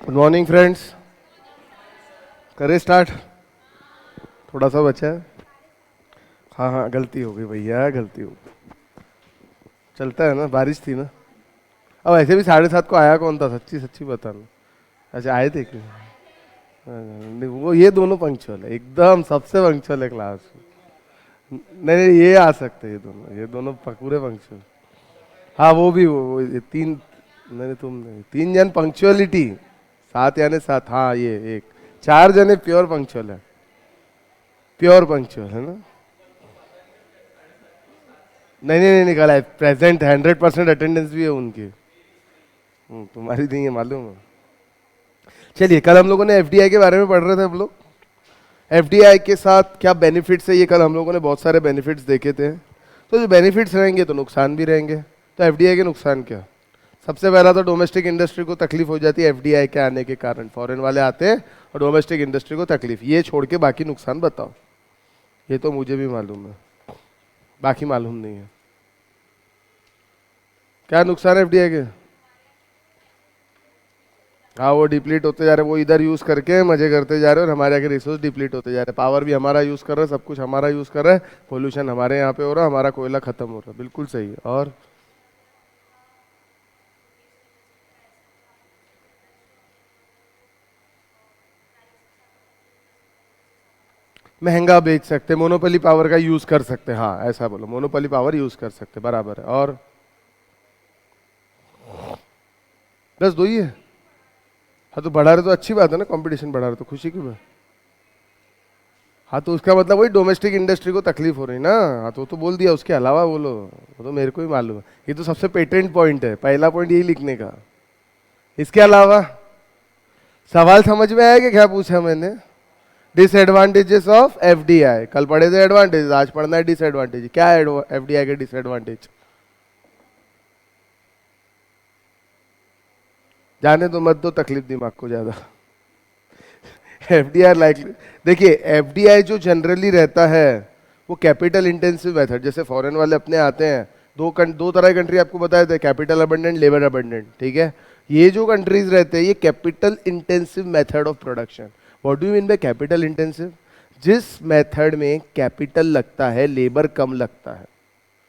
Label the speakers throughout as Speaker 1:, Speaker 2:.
Speaker 1: Good morning friends. करें start. थोड़ा सा बचा है। हाँ हाँ, गलती हो गई भैया, गलती हो गई। चलता है ना, बारिश थी ना। अब ऐसे भी 7:30 को आया कौन था, सच्ची सच्ची बताना। अच्छा आए थे क्यों? नहीं, वो ये दोनों पंक्चुअल है, एकदम सबसे पंक्चुअल है क्लास में। नहीं नहीं, ये आ सकते हैं, ये दोनों पूरे पंक्चुअल। हाँ वो भी वो ये तीन। नहीं तुम नहीं, 3 जन पंक्चुअलिटी। 7 यानी 7, हाँ ये एक। 4 जने प्योर पंक्चुअल है। प्योर पंक्चुअल है ना। नहीं नहीं नहीं निकाला है, प्रेजेंट 100% अटेंडेंस भी है उनकी। तुम्हारी नहीं है मालूम है। चलिए, कल हम लोगों ने एफडीआई के बारे में पढ़ रहे थे हम लोग। एफडीआई के साथ क्या बेनिफिट्स है, ये कल हम लोगों ने बहुत सारे बेनिफिट्स देखे थे। तो जो बेनिफिट्स रहेंगे तो नुकसान भी रहेंगे। तो एफडीआई के नुकसान क्या? सबसे पहला तो डोमेस्टिक इंडस्ट्री को तकलीफ हो जाती है एफडीआई के आने के कारण। फॉरेन वाले आते हैं और डोमेस्टिक इंडस्ट्री को तकलीफ। ये छोड़ के बाकी नुकसान बताओ। ये तो मुझे भी मालूम है, बाकी मालूम नहीं है। क्या नुकसान है एफडीआई के? हाँ वो डिप्लीट होते जा रहे हैं, वो इधर यूज करके मजे करते जा रहे हैं और हमारे आगे रिसोर्स डिप्लीट होते जा रहे हैं। पावर भी हमारा यूज कर रहा है, सब कुछ हमारा यूज कर रहा है। पोल्यूशन हमारे यहाँ पे हो रहा है, हमारा कोयला खत्म हो रहा है। बिल्कुल सही है। और महंगा बेच सकते, मोनोपोली पावर का यूज कर सकते, हाँ ऐसा बोलो, मोनोपोली पावर यूज कर सकते, बराबर है। और बस दो ही है। हाँ तो बढ़ा रहे तो अच्छी बात है ना, कंपटीशन बढ़ा रहे तो खुशी की बात। हाँ तो उसका मतलब वही डोमेस्टिक इंडस्ट्री को तकलीफ हो रही ना। हाँ तो बोल दिया, उसके अलावा बोलो। वो तो मेरे को ही मालूम है, ये तो सबसे पेटेंट पॉइंट है, पहला पॉइंट यही लिखने का। इसके अलावा सवाल समझ में आया कि क्या पूछा मैंने? Disadvantages of FDI. कल पढ़े थे एडवांटेज, आज पढ़ना है डिसएडवांटेज। क्या है एफडीआई के डिसएडवांटेज? जाने दो, मत दो तकलीफ दिमाग को ज्यादा। एफडीआई लाइक, देखिए एफडीआई जो जनरली रहता है वो कैपिटल इंटेंसिव मेथड। जैसे फॉरेन वाले अपने आते हैं, दो तरह की कंट्री आपको बताए थे, कैपिटल अबंडेंट, लेबर अबंडेंट, ठीक है। ये जो कंट्रीज रहते हैं ये capital intensive method of production. What do you mean by capital intensive? जिस मेथड में कैपिटल लगता है, लेबर कम लगता है।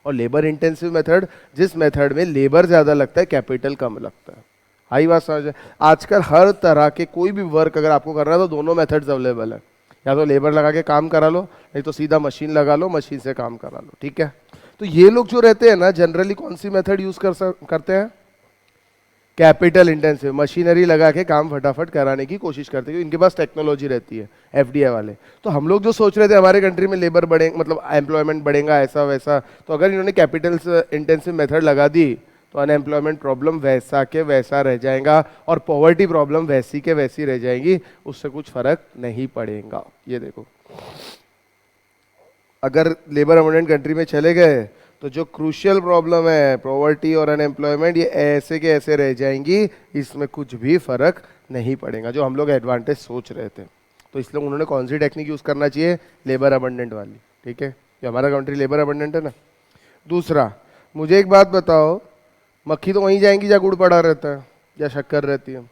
Speaker 1: और लेबर इंटेंसिव मेथड, जिस मेथड में लेबर ज्यादा लगता है, कैपिटल कम लगता है। आई बात समझ? आजकल हर तरह के कोई भी वर्क अगर आपको करना है तो दोनों मेथड्स अवेलेबल है। या तो लेबर लगा के काम करा लो, नहीं तो सीधा मशीन लगा लो, मशीन से काम करा लो, ठीक है। तो ये लोग जो रहते हैं ना, जनरली कौन सी मेथड यूज करते हैं? कैपिटल इंटेंसिव, मशीनरी लगा के काम फटाफट कराने की कोशिश करते हैं क्योंकि इनके पास टेक्नोलॉजी रहती है एफडीआई वाले। तो हम लोग जो सोच रहे थे हमारे कंट्री में लेबर बढ़ेंगे, मतलब एम्प्लॉयमेंट बढ़ेगा ऐसा वैसा, तो अगर इन्होंने कैपिटल इंटेंसिव मेथड लगा दी तो अनएम्प्लॉयमेंट प्रॉब्लम वैसा के वैसा रह जाएगा और पॉवर्टी प्रॉब्लम वैसी के वैसी रह जाएगी, उससे कुछ फर्क नहीं पड़ेगा। ये देखो, अगर लेबर अबंडेंट कंट्री में चले गए तो जो क्रूशियल प्रॉब्लम है पॉवर्टी और अनएम्प्लॉयमेंट, ये ऐसे के ऐसे रह जाएंगी, इसमें कुछ भी फर्क नहीं पड़ेगा, जो हम लोग एडवांटेज सोच रहे थे। तो इसलिए उन्होंने कौन सी टेक्निक यूज करना चाहिए? लेबर अबंडेंट वाली, ठीक है। जो हमारा कंट्री लेबर अबंडेंट है ना। दूसरा, मुझे एक बात बताओ, मक्खी तो वहीं जाएंगी जहाँ गुड़ पड़ा रहता है या शक्कर रहती है।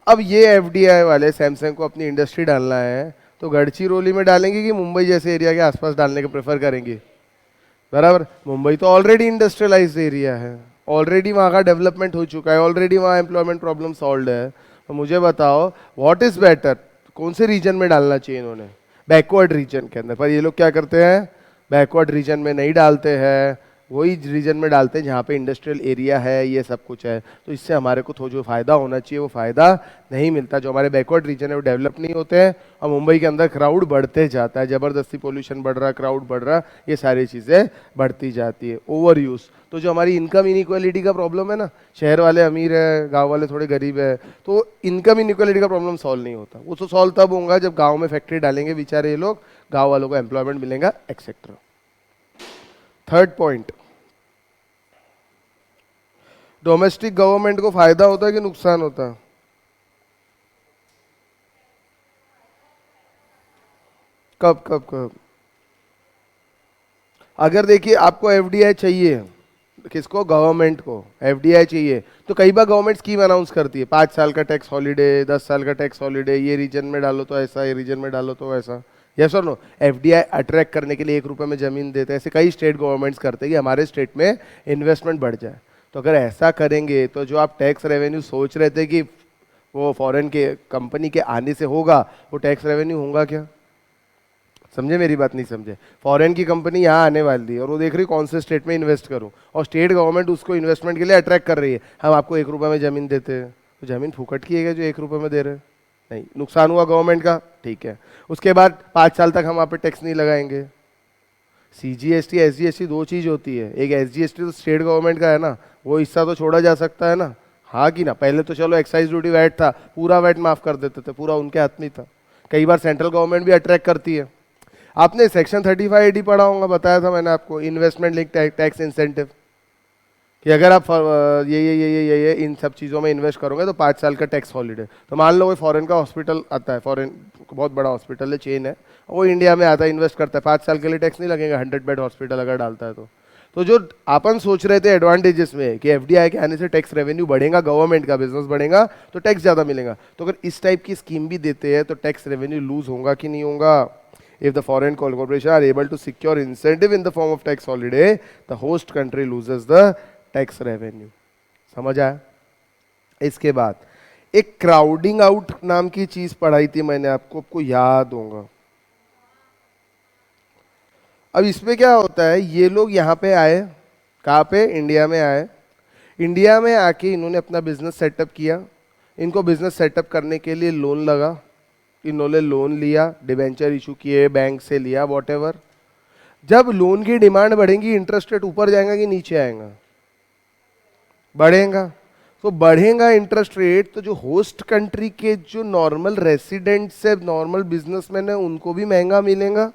Speaker 1: अब ये एफडीआई वाले सैमसंग को अपनी इंडस्ट्री डालना है तो गढ़चिरौली में डालेंगे कि मुंबई जैसे एरिया के आसपास डालने को प्रेफर करेंगे? बराबर, मुंबई तो ऑलरेडी इंडस्ट्रियलाइज्ड एरिया है, ऑलरेडी वहाँ का डेवलपमेंट हो चुका है, ऑलरेडी वहाँ एम्प्लॉयमेंट प्रॉब्लम सॉल्व है। तो मुझे बताओ व्हाट इज बेटर, कौन से रीजन में डालना चाहिए इन्होंने? बैकवर्ड रीजन के अंदर। पर ये लोग क्या करते हैं, बैकवर्ड रीजन में नहीं डालते हैं, वही रीजन में डालते हैं जहाँ पे इंडस्ट्रियल एरिया है, ये सब कुछ है। तो इससे हमारे को तो जो फायदा होना चाहिए वो फायदा नहीं मिलता। जो हमारे बैकवर्ड रीजन है वो डेवलप नहीं होते हैं और मुंबई के अंदर क्राउड बढ़ते जाता है, जबरदस्ती पोल्यूशन बढ़ रहा, क्राउड बढ़ रहा, ये सारी चीजें बढ़ती जाती है। ओवर यूज, तो जो हमारी इनकम इनइक्वालिटी का प्रॉब्लम है ना, शहर वाले अमीर है, गांव वाले थोड़े गरीब है, तो इनकम इनइक्वालिटी का प्रॉब्लम सॉल्व नहीं होता। वो तो सॉल्व तब होगा जब गांव में फैक्ट्री डालेंगे बेचारे ये लोग, गांव वालों को एम्प्लॉयमेंट मिलेगा etcetera. Third point, domestic government को फायदा होता है कि नुकसान होता है? कब कब कब? अगर देखिए आपको एफडीआई चाहिए, किसको? गवर्नमेंट को एफडीआई चाहिए। तो कई बार गवर्नमेंट स्कीम अनाउंस करती है, 5 साल का टैक्स हॉलीडे, 10 साल का टैक्स हॉलीडे, ये रीजन में डालो तो ऐसा, ये रीजन में डालो तो ऐसा। यस और नो? एफडीआई अट्रैक्ट करने के लिए 1 रुपए में जमीन देते हैं, ऐसे कई स्टेट गवर्नमेंट्स करते हैं कि हमारे स्टेट में इन्वेस्टमेंट बढ़ जाए। तो अगर ऐसा करेंगे तो जो आप टैक्स रेवेन्यू सोच रहे थे कि वो फॉरेन के कंपनी के आने से होगा, वो टैक्स रेवेन्यू होगा क्या? समझे मेरी बात? नहीं समझे? फॉरेन की कंपनी यहाँ आने वाली है और वो देख रही है कौन से स्टेट में इन्वेस्ट करूँ, और स्टेट गवर्नमेंट उसको इन्वेस्टमेंट के लिए अट्रैक्ट कर रही है। हम आपको 1 रुपए में ज़मीन देते हैं, तो ज़मीन फुकट की है जो 1 रुपए में दे रहे हैं? नहीं, नुकसान हुआ गवर्नमेंट का, ठीक है। उसके बाद 5 साल तक हम वहाँ पे टैक्स नहीं लगाएंगे। सीजीएसटी एसजीएसटी दो चीज़ होती है, एक एसजीएसटी तो स्टेट गवर्नमेंट का है ना, वो हिस्सा तो छोड़ा जा सकता है ना, हाँ कि ना? पहले तो चलो एक्साइज ड्यूटी वैट था, पूरा वैट माफ कर देते थे, पूरा उनके हाथ में था। कई बार सेंट्रल गवर्नमेंट भी अट्रैक्ट करती है। आपने सेक्शन 3580 पढ़ा होगा, बताया था मैंने आपको, इन्वेस्टमेंट लिंक टैक्स इंसेंटिव, कि अगर आप ये इन सब चीज़ों में इन्वेस्ट करोगे तो 5 साल का टैक्स हॉलीडे। तो मान लो कोई फॉरेन का हॉस्पिटल आता है, फॉरेन बहुत बड़ा हॉस्पिटल है, चेन है, वो इंडिया में आता है, इन्वेस्ट करता है, 5 साल के लिए टैक्स नहीं लगेगा, 100 बेड हॉस्पिटल अगर डालता है तो जो अपन सोच रहे थे एडवांटेजेस में कि एफडीआई के आने से टैक्स रेवेन्यू बढ़ेगा, गवर्नमेंट का बिजनेस बढ़ेगा, तो टैक्स ज़्यादा मिलेगा, तो अगर इस टाइप की स्कीम भी देते हैं तो टैक्स रेवेन्यू लूज होगा कि नहीं होगा? If the foreign corporation are able to secure incentive in the form of tax holiday, the host country loses the tax revenue. समझ आया? इसके बाद एक क्राउडिंग आउट नाम की चीज पढ़ाई थी मैंने आपको याद होगा। अब इसमें क्या होता है, ये लोग यहाँ पे आए, कहाँ पे? इंडिया में आए। इंडिया में आके इन्होंने अपना बिजनेस सेटअप किया। इनको बिजनेस सेटअप करने के लिए लोन लगा, इन्होंने लोन लिया, डिबेंचर इशू किए, बैंक से लिया, वॉटेवर। जब लोन की डिमांड बढ़ेगी, इंटरेस्ट रेट ऊपर जाएगा कि नीचे आएगा? बढ़ेगा। तो बढ़ेगा इंटरेस्ट रेट, तो जो होस्ट कंट्री के जो नॉर्मल रेसिडेंट्स है, नॉर्मल बिजनेसमैन है, उनको भी महंगा मिलेगा।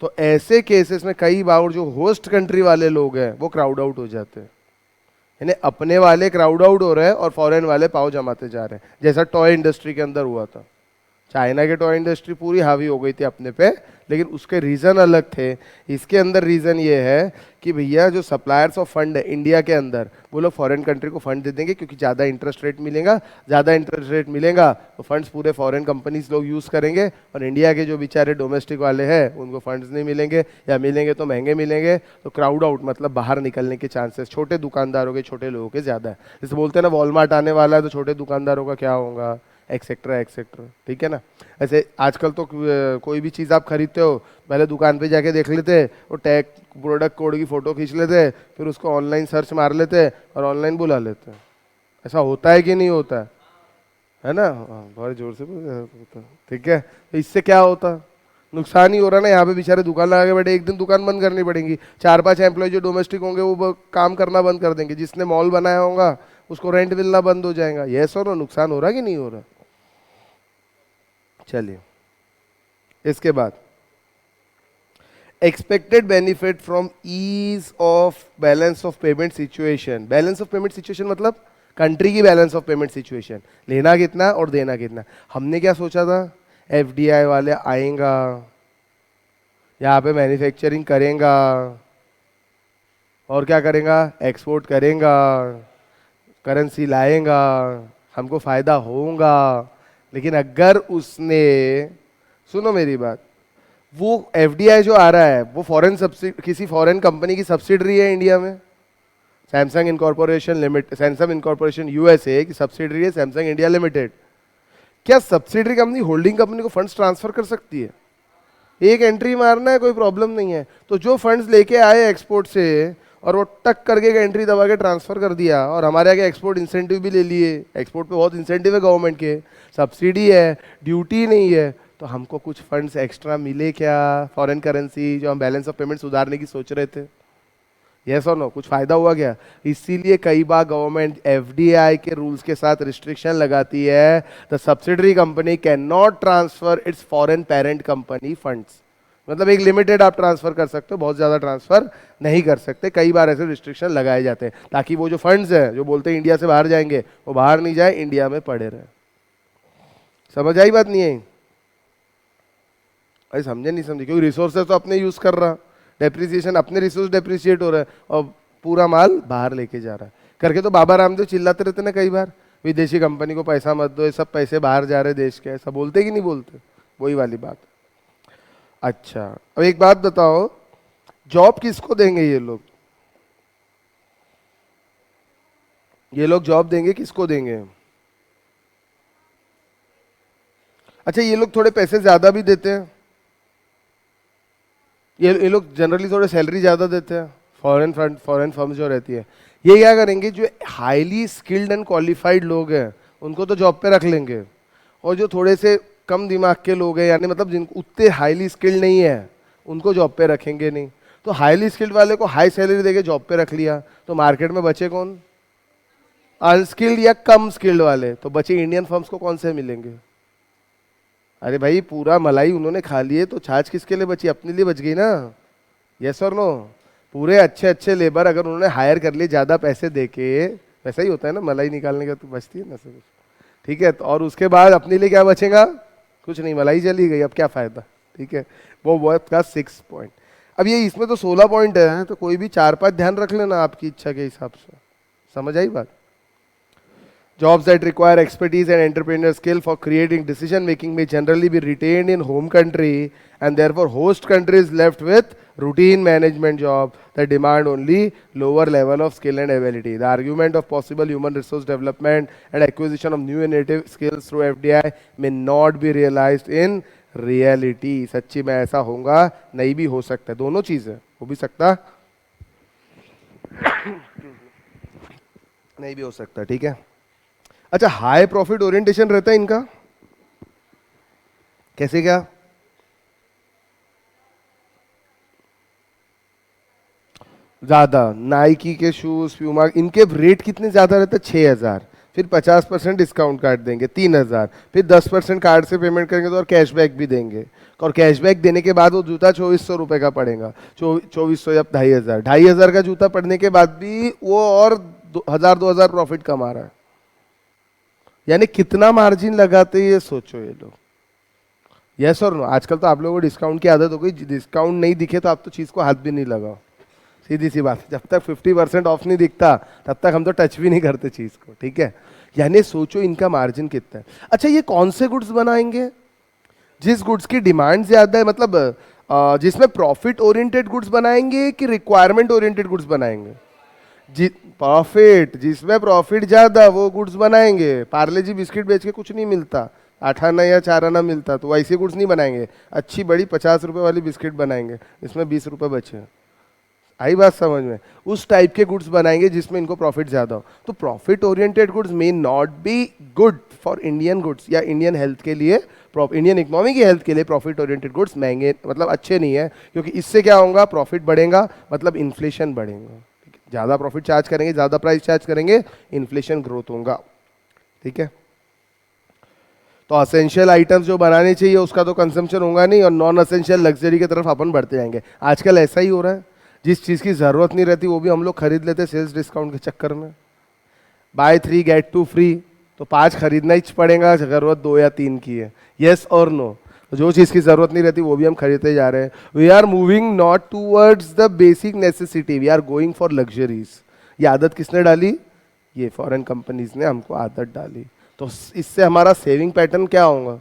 Speaker 1: तो ऐसे केसेस में कई बार जो होस्ट कंट्री वाले लोग हैं वो क्राउड आउट हो जाते हैं, यानी अपने वाले क्राउड आउट हो रहे हैं और फॉरेन वाले पाव जमाते जा रहे हैं, जैसा टॉय इंडस्ट्री के अंदर हुआ था। चाइना के टॉय इंडस्ट्री पूरी हावी हो गई थी अपने पे, लेकिन उसके रीज़न अलग थे। इसके अंदर रीज़न ये है कि भैया जो सप्लायर्स ऑफ फंड है इंडिया के अंदर, वो लोग फॉरेन कंट्री को फंड दे देंगे क्योंकि ज़्यादा इंटरेस्ट रेट मिलेगा। ज़्यादा इंटरेस्ट रेट मिलेगा तो फंड्स पूरे फॉरेन कंपनीज लोग यूज़ करेंगे, और इंडिया के जो बेचारे डोमेस्टिक वाले हैं उनको फंड्स नहीं मिलेंगे, या मिलेंगे तो महंगे मिलेंगे। तो क्राउड आउट मतलब बाहर निकलने के चांसेस छोटे दुकानदारों के, छोटे लोगों के ज़्यादा है। जैसे बोलते हैं ना वॉलमार्ट आने वाला है, तो छोटे दुकानदारों का क्या होगा, एक्सेट्रा एक्सेट्रा, ठीक है ना? ऐसे आजकल तो कोई भी चीज़ आप खरीदते हो, पहले दुकान पे जाके देख लेते, वो टैग प्रोडक्ट कोड की फ़ोटो खींच लेते, फिर उसको ऑनलाइन सर्च मार लेते और ऑनलाइन बुला लेते। ऐसा होता है कि नहीं होता है ना? बहुत जोर से होता, ठीक है। तो इससे क्या होता? नुकसान ही हो रहा ना। यहाँ पे बेचारे दुकान लगा के बैठे, एक दिन दुकान बंद करनी पड़ेगी। 4-5 एम्प्लॉय जो डोमेस्टिक होंगे वो काम करना बंद कर देंगे, जिसने मॉल बनाया होगा उसको रेंट मिलना बंद हो जाएगा। यस और नो? नुकसान हो रहा कि नहीं हो रहा? चलिए, इसके बाद expected benefit from ease of balance of payment situation. Balance of payment situation मतलब कंट्री की बैलेंस ऑफ पेमेंट सिचुएशन, लेना कितना और देना कितना। हमने क्या सोचा था, एफडीआई वाले आएगा, यहाँ पे मैन्युफैक्चरिंग करेगा, और क्या करेगा, एक्सपोर्ट करेगा, करेंसी लाएगा, हमको फायदा होगा। लेकिन अगर उसने, सुनो मेरी बात, वो एफडीआई जो आ रहा है वो फॉरेन सब्सिडी, किसी फॉरेन कंपनी की सब्सिडरी है इंडिया में, Samsung incorporation limited, Samsung incorporation USA की सब्सिडरी है सैमसंग इंडिया लिमिटेड। क्या सब्सिडरी कंपनी होल्डिंग कंपनी को फंड्स ट्रांसफर कर सकती है? एक एंट्री मारना है, कोई प्रॉब्लम नहीं है। तो जो फंड्स लेके आए एक्सपोर्ट से और वो टक करके एंट्री दबा के ट्रांसफर कर दिया, और हमारे आगे एक्सपोर्ट इंसेंटिव भी ले लिए, एक्सपोर्ट पे बहुत इंसेंटिव है गवर्नमेंट के, सब्सिडी है, ड्यूटी नहीं है, तो हमको कुछ फंड्स एक्स्ट्रा मिले क्या, फॉरेन करेंसी, जो हम बैलेंस ऑफ पेमेंट सुधारने की सोच रहे थे? यस और नो? कुछ फायदा हुआ क्या? इसीलिए कई बार गवर्नमेंट एफडीआई के रूल्स के साथ रिस्ट्रिक्शन लगाती है, the subsidiary company can not transfer it's foreign parent company funds. मतलब एक लिमिटेड आप ट्रांसफर कर सकते हो, बहुत ज्यादा ट्रांसफर नहीं कर सकते। कई बार ऐसे रिस्ट्रिक्शन लगाए जाते हैं ताकि वो जो फंड्स हैं जो बोलते हैं इंडिया से बाहर जाएंगे, वो बाहर नहीं जाए, इंडिया में पड़े रहे। समझ आई बात? नहीं आई? अरे समझे नहीं समझे? क्योंकि रिसोर्सेज तो अपने यूज कर रहा, डेप्रिसिएशन अपने रिसोर्स डेप्रिशिएट हो रहा है, और पूरा माल बाहर लेके जा रहा है करके। तो बाबा रामदेव चिल्लाते रहते ना कई बार, विदेशी कंपनी को पैसा मत दो, ये सब पैसे बाहर जा रहे देश के, ऐसा बोलते कि नहीं बोलते? वही वाली बात। अच्छा, अब एक बात बताओ, जॉब किसको देंगे ये लोग? ये लोग जॉब देंगे किसको देंगे? अच्छा, ये लोग थोड़े पैसे ज्यादा भी देते हैं, ये लोग जनरली थोड़े सैलरी ज्यादा देते हैं, फॉरेन फर्म जो रहती है। ये क्या करेंगे, जो हाईली स्किल्ड एंड क्वालिफाइड लोग हैं उनको तो जॉब पे रख लेंगे, और जो थोड़े से कम दिमाग के लोग हैं, यानी मतलब जिनको उतने हाईली स्किल्ड नहीं है, उनको जॉब पे रखेंगे नहीं। तो हाईली स्किल्ड वाले को हाई सैलरी देके जॉब पे रख लिया, तो मार्केट में बचे कौन? अनस्किल्ड या कम स्किल्ड वाले। तो बचे इंडियन फर्म्स को कौन से मिलेंगे? अरे भाई, पूरा मलाई उन्होंने खा लिए, तो छाछ किसके लिए बची? अपने लिए बच गई ना। यस और नो? पूरे अच्छे अच्छे लेबर अगर उन्होंने हायर कर लिए ज़्यादा पैसे देके, वैसा ही होता है ना, मलाई निकालने का तो बचती है ना सब कुछ, ठीक है। तो और उसके बाद अपने लिए क्या बचेगा? कुछ नहीं, मलाई चली गई, अब क्या फ़ायदा, ठीक है। वो बहुत का 6 पॉइंट। अब ये इसमें तो 16 पॉइंट है, तो कोई भी 4-5 ध्यान रख लेना आपकी इच्छा के हिसाब से। समझ आई बात? Jobs that require expertise and entrepreneurial skill for creating decision making may generally be retained in home country, and therefore host country is left with routine management job that demand only lower level of skill and ability. The argument of possible human resource development and acquisition of new and native skills through FDI may not be realized in reality. सच्ची में ऐसा होगा नहीं भी हो सकता, दोनों चीजें हो भी सकता नहीं भी हो सकता, ठीक है। अच्छा, हाई प्रॉफिट ओरिएंटेशन रहता है इनका, कैसे क्या? ज्यादा नाइकी के शूज, प्यूमा, इनके रेट कितने ज्यादा रहते हैं? 6,000, फिर 50% डिस्काउंट काट देंगे 3,000, फिर 10% कार्ड से पेमेंट करेंगे तो और कैशबैक भी देंगे, और कैशबैक देने के बाद वो जूता 2,400 रुपए का पड़ेगा, 2,400 या 2,500, 2,500 का जूता पड़ने के बाद भी वो और 1,000-2,000 प्रॉफिट कमा रहा है। यानी कितना मार्जिन लगाते ये सोचो ये लोग। यस और नो? आजकल तो आप लोगों को डिस्काउंट की आदत हो गई, डिस्काउंट नहीं दिखे तो आप तो चीज़ को हाथ भी नहीं लगाओ, सीधी सी बात। जब तक 50% ऑफ नहीं दिखता तब तक हम तो टच भी नहीं करते चीज़ को, ठीक है। यानी सोचो इनका मार्जिन कितना है। अच्छा, ये कौन से गुड्स बनाएंगे? जिस गुड्स की डिमांड ज्यादा है, मतलब जिसमें प्रॉफिट ओरिएंटेड गुड्स बनाएंगे कि रिक्वायरमेंट ओरिएंटेड गुड्स बनाएंगे? प्रॉफिट, जिसमें प्रॉफिट ज्यादा वो गुड्स बनाएंगे। पार्ले जी बिस्किट बेच के कुछ नहीं मिलता, 8 आना या 4 आना मिलता, तो वैसे गुड्स नहीं बनाएंगे। अच्छी बड़ी 50 रुपए वाली बिस्किट बनाएंगे, इसमें 20 रुपए बचे। आई बात समझ में? उस टाइप के गुड्स बनाएंगे जिसमें इनको प्रॉफिट ज्यादा हो। तो profit oriented goods may not be good for Indian goods, या इंडियन हेल्थ के लिए, इंडियन इकोनॉमी की हेल्थ के लिए प्रॉफिट ओरिएंटेड गुड्स महंगे, मतलब अच्छे नहीं है। क्योंकि इससे क्या होगा? प्रॉफिट बढ़ेगा, मतलब इन्फ्लेशन बढ़ेगा। ज़्यादा प्रॉफिट चार्ज करेंगे, ज़्यादा प्राइस चार्ज करेंगे, इन्फ्लेशन ग्रोथ होगा, ठीक है। तो असेंशियल आइटम्स जो बनाने चाहिए उसका तो कंजम्पशन होगा नहीं, और नॉन असेंशियल लग्जरी की तरफ अपन बढ़ते जाएंगे। आजकल ऐसा ही हो रहा है, जिस चीज़ की ज़रूरत नहीं रहती वो भी हम लोग खरीद लेते हैं सेल्स डिस्काउंट के चक्कर में। बाय 3 गेट 2 फ्री, तो 5 खरीदना ही पड़ेगा, ज़रूरत 2 या 3 की है। येस और नो? जो चीज़ की ज़रूरत नहीं रहती वो भी हम खरीदते जा रहे हैं। We are moving not towards the basic necessity, we are going for luxuries. ये आदत किसने डाली? ये फॉरेन कंपनीज ने हमको आदत डाली। तो इससे हमारा सेविंग पैटर्न क्या होगा?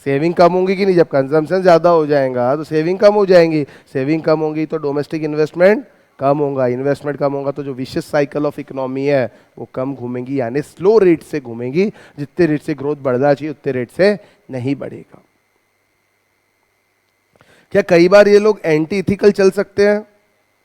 Speaker 1: सेविंग कम होगी कि नहीं? जब कंजम्पशन ज़्यादा हो जाएगा तो सेविंग कम हो जाएंगी, सेविंग कम होगी तो डोमेस्टिक इन्वेस्टमेंट कम होगा, इन्वेस्टमेंट कम होगा तो जो विशेष साइकिल ऑफ इकोनॉमी है वो कम घूमेंगी, यानी स्लो रेट से घूमेंगी। जितने रेट से ग्रोथ बढ़ना चाहिए उतने रेट से नहीं बढ़ेगा। क्या कई बार ये लोग एंटी इथिकल चल सकते हैं?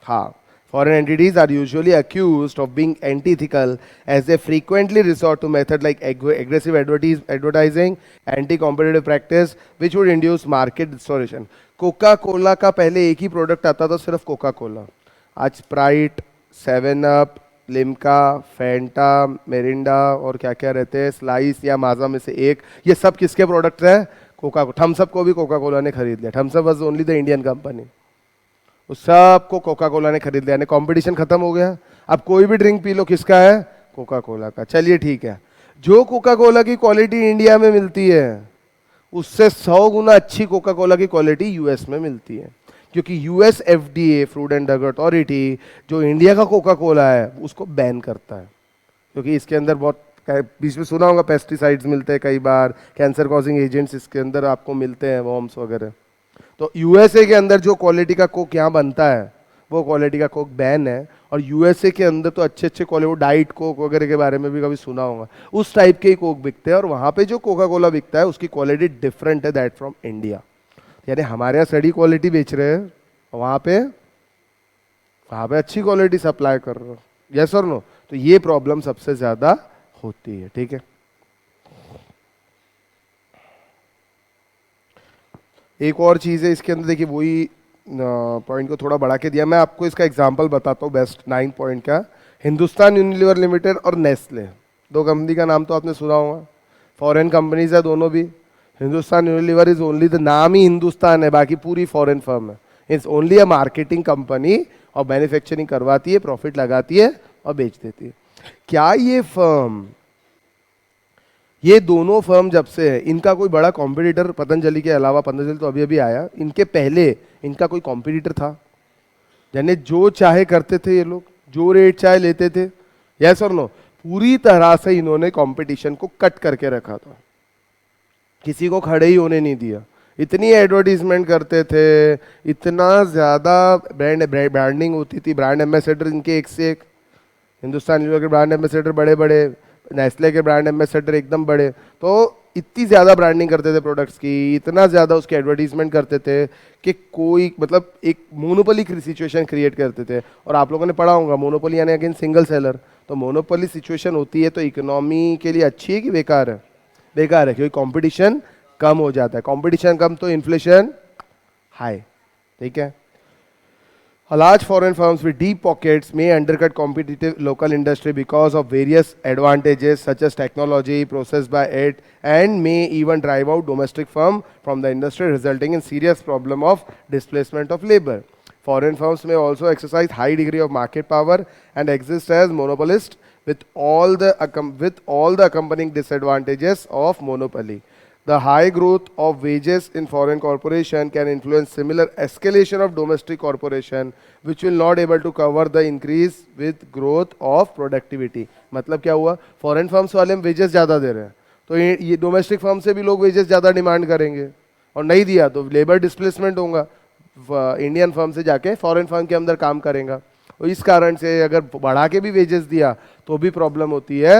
Speaker 1: हाँ, foreign entities are usually accused of being anti-ethical as they frequently resort to methods like aggressive advertising, anti-competitive practice, which would induce market distortion. Coca Cola का पहले एक ही प्रोडक्ट आता था, सिर्फ कोका कोला। आज Sprite, 7 up, Limca, Fanta, Mirinda और क्या क्या रहते हैं, स्लाइस या माजा में से एक, ये सब किसके प्रोडक्ट हैं? कोका। थम्सअप को भी कोका कोला ने खरीद लिया। Thums Up was only the Indian company, उस सबको कोका कोला ने खरीद लिया, यानी कॉम्पिटिशन खत्म हो गया। अब कोई भी ड्रिंक पी लो, किसका है? कोका कोला का। चलिए ठीक है, जो कोका कोला की क्वालिटी इंडिया में मिलती है उससे 100 गुना अच्छी कोका कोला की क्वालिटी यूएस में मिलती है। क्योंकि US FDA food and drug authority जो इंडिया का कोका कोला है उसको बैन करता है, क्योंकि इसके अंदर बहुत बीच में सुना होगा पेस्टिसाइड्स मिलते हैं, कई बार कैंसर कॉजिंग एजेंट्स इसके अंदर आपको मिलते हैं, वॉर्म्स वगैरह। तो यूएसए के अंदर जो क्वालिटी का कोक यहाँ बनता है वो क्वालिटी का कोक बैन है। और यूएसए के अंदर तो अच्छे अच्छे क्वालिटी, वो डाइट कोक वगैरह के बारे में भी कभी सुना होगा, उस टाइप के ही कोक बिकते हैं। और वहाँ पे जो कोका कोला बिकता है उसकी क्वालिटी डिफरेंट है दैट फ्रॉम इंडिया। यानी हमारे यहाँ सड़ी क्वालिटी बेच रहे हैं, वहाँ पे अच्छी क्वालिटी सप्लाई कर रहे हो। यस और नो? तो ये प्रॉब्लम सबसे ज्यादा होती है। ठीक है, एक और चीज़ है इसके अंदर, देखिए वही पॉइंट को थोड़ा बढ़ा के दिया। मैं आपको इसका एग्जांपल बताता हूँ बेस्ट 9 पॉइंट का। हिंदुस्तान यूनिलीवर लिमिटेड और नेस्ले, दो कंपनी का नाम तो आपने सुना होगा, फॉरेन कंपनीज है दोनों भी। Hindustan Unilever is only the नाम ही हिंदुस्तान है, बाकी पूरी फॉरेन फर्म है। It's only a marketing company, और मैन्युफैक्चरिंग करवाती है, प्रॉफिट लगाती है और बेच देती है। क्या ये दोनों फर्म जब से है, इनका कोई बड़ा कॉम्पिटिटर पतंजलि के अलावा, पतंजलि तो अभी अभी आया, इनके पहले इनका कोई कॉम्पिटिटर था? यानी जो चाहे करते थे ये लोग, जो रेट चाहे लेते थे। यस और नो? पूरी तरह से इन्होंने कंपटीशन को कट करके रखा था, किसी को खड़े ही होने नहीं दिया। इतनी एडवर्टीजमेंट करते थे, इतना ज्यादा ब्रांडिंग होती थी, ब्रांड एम्बेसडर इनके एक से एक। हिंदुस्तान यूनिलीवर के ब्रांड एम्बेसडर बड़े बड़े, नेस्ले के ब्रांड एम्बेसडर एकदम बड़े। तो इतनी ज़्यादा ब्रांडिंग करते थे प्रोडक्ट्स की, इतना ज़्यादा उसकी एडवर्टीजमेंट करते थे कि कोई मतलब एक मोनोपोली की सिचुएशन क्रिएट करते थे। और आप लोगों ने पढ़ा होगा मोनोपोली यानी अगेन सिंगल सेलर। तो मोनोपोली सिचुएशन होती है तो इकोनॉमी के लिए अच्छी है कि बेकार है? बेकार है, क्योंकि कंपटीशन कम हो जाता है। कंपटीशन कम तो इन्फ्लेशन हाई। ठीक है, large foreign firms with deep pockets may undercut competitive local industry because of various advantages such as technology processed by it, and may even drive out domestic firm from the industry, resulting in serious problem of displacement of labor. Foreign firms may also exercise high degree of market power and exist as monopolist with all the accompanying disadvantages of monopoly. The high growth of wages in foreign corporation can influence similar escalation of domestic corporation, which will not able to cover the increase with growth of productivity. मतलब क्या हुआ? Foreign firms वाले हम wages ज़्यादा दे रहे हैं, तो ये डोमेस्टिक फर्म से भी लोग वेजेस ज़्यादा डिमांड करेंगे, और नहीं दिया तो लेबर डिस्प्लेसमेंट होगा, इंडियन फर्म से जाके फॉरेन फर्म के अंदर काम करेगा। और इस कारण से अगर बढ़ा के भी वेजेस दिया तो भी प्रॉब्लम होती है।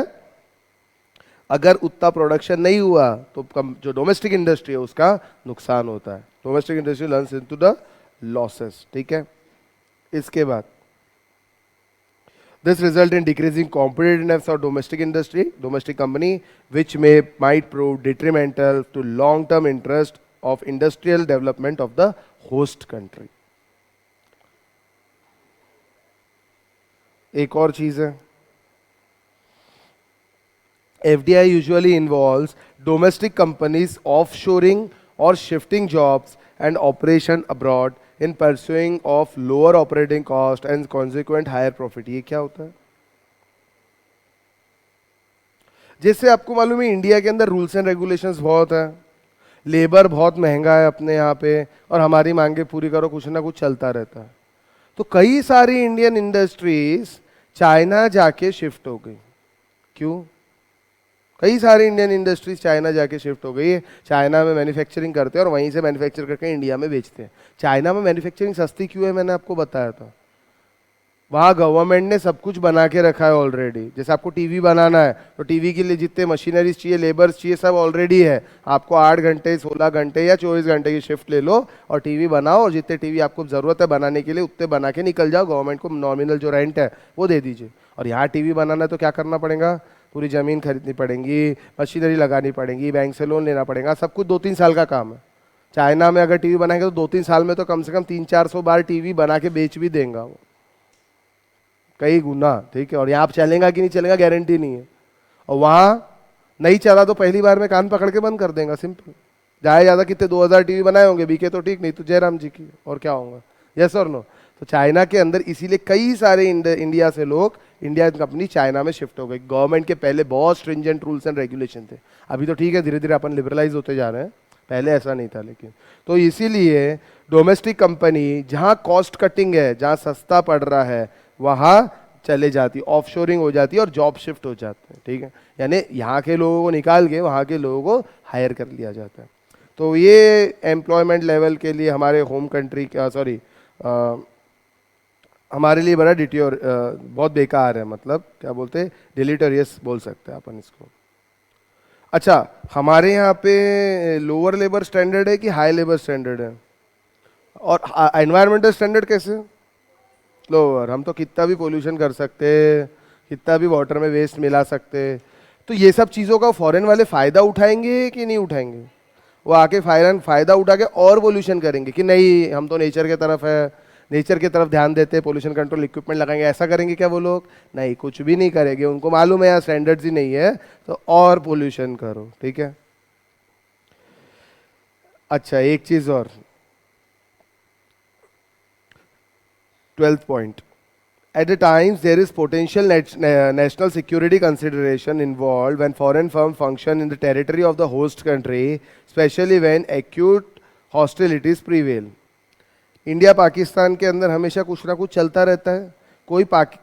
Speaker 1: अगर उतना प्रोडक्शन नहीं हुआ तो जो डोमेस्टिक इंडस्ट्री है उसका नुकसान होता है। Domestic industry learns into the losses. ठीक है, इसके बाद this result in decreasing competitiveness of domestic industry, domestic company, which might prove detrimental to long term interest of industrial development of the host country. एक और चीज है, FDI usually involves domestic companies offshoring or shifting jobs and operation abroad in pursuing of lower operating cost and consequent higher profit। ये क्या होता है? जैसे आपको मालूम है इंडिया के अंदर रूल्स एंड रेगुलेशंस बहुत है, लेबर बहुत महंगा है अपने यहाँ पे, और हमारी मांगे पूरी करो कुछ ना कुछ चलता रहता है। तो कई सारी इंडियन इंडस्ट्रीज चाइना जाके शिफ्ट हो गई। क्यों? कई सारी इंडियन इंडस्ट्रीज चाइना जाके शिफ्ट हो गई है। चाइना में मैन्युफैक्चरिंग करते हैं और वहीं से मैन्युफैक्चर करके इंडिया में बेचते हैं। चाइना में मैन्युफैक्चरिंग सस्ती क्यों है? मैंने आपको बताया था, वहाँ गवर्नमेंट ने सब कुछ बना के रखा है ऑलरेडी। जैसे आपको टीवी बनाना है तो टीवी के लिए जितने मशीनरीज चाहिए, लेबर्स चाहिए, सब ऑलरेडी है। आपको 8 घंटे 16 घंटे या 24 घंटे की शिफ्ट ले लो और टीवी बनाओ, और जितने टीवी आपको ज़रूरत है बनाने के लिए उतने बना के निकल जाओ। गवर्नमेंट को नॉमिनल जो रेंट है वो दे दीजिए। और यहाँ टीवी बनाना है तो क्या करना पड़ेगा? पूरी ज़मीन खरीदनी पड़ेगी, मशीनरी लगानी पड़ेगी, बैंक से लोन लेना पड़ेगा, सब कुछ 2-3 साल का काम है। चाइना में अगर टीवी बनाएंगे तो 2-3 साल में तो कम से कम 300-400 बार टीवी बना के बेच भी देगा वो, कई गुना। ठीक है, और यहाँ चलेगा कि नहीं चलेगा गारंटी नहीं है। और वहाँ नहीं चला तो पहली बार में कान पकड़ के बंद कर देगा, सिंपल। जाए ज़्यादा कितने 2000 टीवी बनाए होंगे, बिके तो ठीक, नहीं तो जयराम जी की, और क्या होगा? यस और नो? तो चाइना के अंदर इसीलिए कई सारे इंडिया से लोग, इंडियन कंपनी चाइना में शिफ्ट हो गई। गवर्नमेंट के पहले बहुत स्ट्रिंजेंट रूल्स एंड रेगुलेशन थे, अभी तो ठीक है, धीरे धीरे अपन लिबरलाइज होते जा रहे हैं, पहले ऐसा नहीं था लेकिन। तो इसीलिए डोमेस्टिक कंपनी जहाँ कॉस्ट कटिंग है, जहाँ सस्ता पड़ रहा है, वहाँ चले जाती, ऑफशोरिंग हो जाती है और जॉब शिफ्ट हो जाते हैं, ठीक है। यानी यहाँ के लोगों को निकाल के वहाँ के लोगों को हायर कर लिया जाता है। तो ये एम्प्लॉयमेंट लेवल के लिए हमारे होम कंट्री का, सॉरी, हमारे लिए बड़ा डिटियोर, बहुत बेकार है, मतलब क्या बोलते हैं, डिलीटरियस बोल सकते हैं अपन इसको। अच्छा, हमारे यहाँ पे लोअर लेबर स्टैंडर्ड है कि हाई लेबर स्टैंडर्ड है? और एनवायरमेंटल स्टैंडर्ड कैसे? लोअर। हम तो कितना भी पोल्यूशन कर सकते, कितना भी वाटर में वेस्ट मिला सकते। तो ये सब चीज़ों का फॉरेन वाले फ़ायदा उठाएंगे कि नहीं उठाएंगे? वो आके फ़ायदा उठा के और पोल्यूशन करेंगे कि नहीं, हम तो नेचर के तरफ है, नेचर की तरफ ध्यान देते, पोल्यूशन कंट्रोल इक्विपमेंट लगाएंगे, ऐसा करेंगे क्या वो लोग? नहीं, कुछ भी नहीं करेंगे। उनको मालूम है यहाँ स्टैंडर्ड्स ही नहीं है, तो और पोल्यूशन करो, ठीक है। अच्छा, एक चीज़ और, 12th point. At the times, there is potential national security consideration involved when foreign firms function in the territory of the host country, especially when acute hostilities prevail. India Pakistan के अंदर हमेशा कुछ ना कुछ चलता रहता है।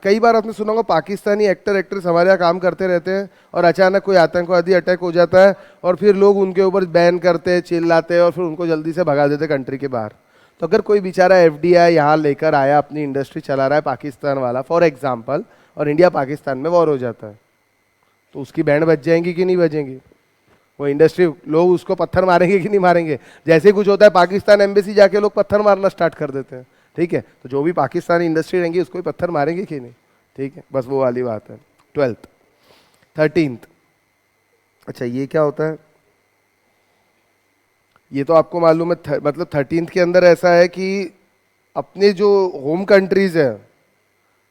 Speaker 1: कई बार आपने सुना होगा पाकिस्तानी एक्टर एक्ट्रेस हमारे यहाँ काम करते रहते हैं और अचानक कोई आतंकवादी अटैक हो जाता है और फिर लोग उनके ऊपर बैन करते, चिल्लाते और फिर उनको जल्दी से भगा देते कंट्री के बाहर। तो अगर कोई बेचारा एफडीआई यहाँ लेकर आया, अपनी इंडस्ट्री चला रहा है पाकिस्तान वाला फॉर एग्जांपल, और इंडिया पाकिस्तान में वॉर हो जाता है, तो उसकी बैंड बज जाएंगी कि नहीं बजेंगी? वो इंडस्ट्री, लोग उसको पत्थर मारेंगे कि नहीं मारेंगे? जैसे कुछ होता है पाकिस्तान एम्बेसी जाके लोग पत्थर मारना स्टार्ट कर देते हैं, ठीक है। तो जो भी पाकिस्तानी इंडस्ट्री रहेंगी उसको भी पत्थर मारेंगे कि नहीं, ठीक है। बस वो वाली बात है। 12th, 13th। अच्छा, ये क्या होता है? ये तो आपको मालूम है, मतलब 13th के अंदर ऐसा है कि अपने जो होम कंट्रीज है,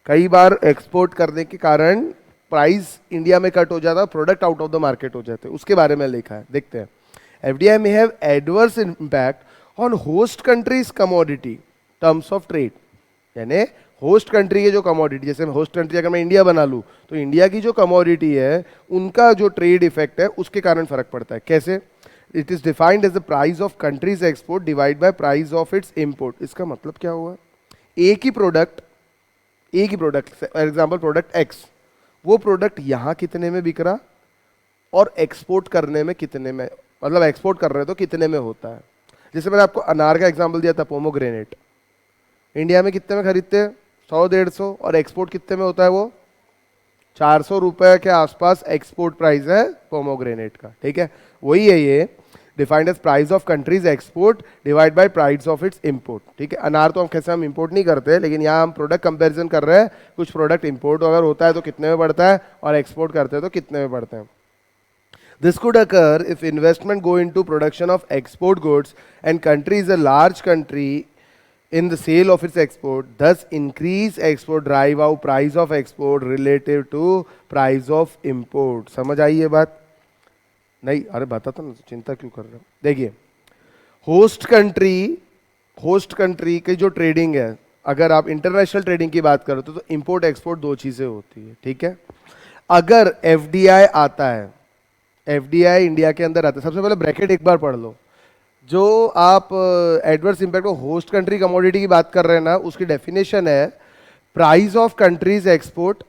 Speaker 1: कई बार एक्सपोर्ट करने के कारण प्राइस इंडिया में कट हो जाता है, product out of the market हो जाते हैं, उसके बारे में लिखा है, देखते हैं। एफडीआई में have adverse impact on host countries commodity terms of trade. यानी होस्ट कंट्री के जो कमोडिटी, जैसे होस्ट कंट्री अगर मैं इंडिया बना लूँ तो इंडिया की जो कमोडिटी है उनका जो ट्रेड इफेक्ट है उसके कारण फर्क पड़ता है। कैसे? It is defined as the price of country's export divide by price of its import. इसका मतलब क्या हुआ? एक ही product, for example product X, वो प्रोडक्ट यहाँ कितने में बिक रहा और एक्सपोर्ट करने में कितने में, मतलब एक्सपोर्ट कर रहे हो तो कितने में होता है। जैसे मैंने आपको अनार का एग्जाम्पल दिया था, पोमोग्रेनेट, इंडिया में कितने में खरीदते हैं? 100-150, और एक्सपोर्ट कितने में होता है? वो 400 रुपए के आसपास एक्सपोर्ट प्राइस है पोमोग्रेनेट का, ठीक है। वही है ये, defined as price of country's export divide by price of its import, ठीक है। अनार तो हम कैसे, हम इंपोर्ट नहीं करते, लेकिन यहाँ हम प्रोडक्ट कंपैरिजन कर रहे हैं। कुछ प्रोडक्ट इंपोर्ट अगर होता है तो कितने में बढ़ता है, और एक्सपोर्ट करते हैं तो कितने में बढ़ते हैं। This could occur if investment go into production of export goods and country is a large country in the sale of its export, thus increase export drive out price of export relative to price of import। समझ आई ये बात? नहीं? अरे बताता ना, चिंता क्यों कर रहे हो? देखिए, होस्ट कंट्री की जो ट्रेडिंग है, अगर आप इंटरनेशनल ट्रेडिंग की बात करो तो इंपोर्ट एक्सपोर्ट दो चीजें होती है, ठीक है। अगर एफडीआई आता है, एफडीआई इंडिया के अंदर आता है, सबसे पहले ब्रैकेट एक बार पढ़ लो। जो आप adverse impact of host country commodity की बात कर रहे हैं ना, उसकी डेफिनेशन है price of country's export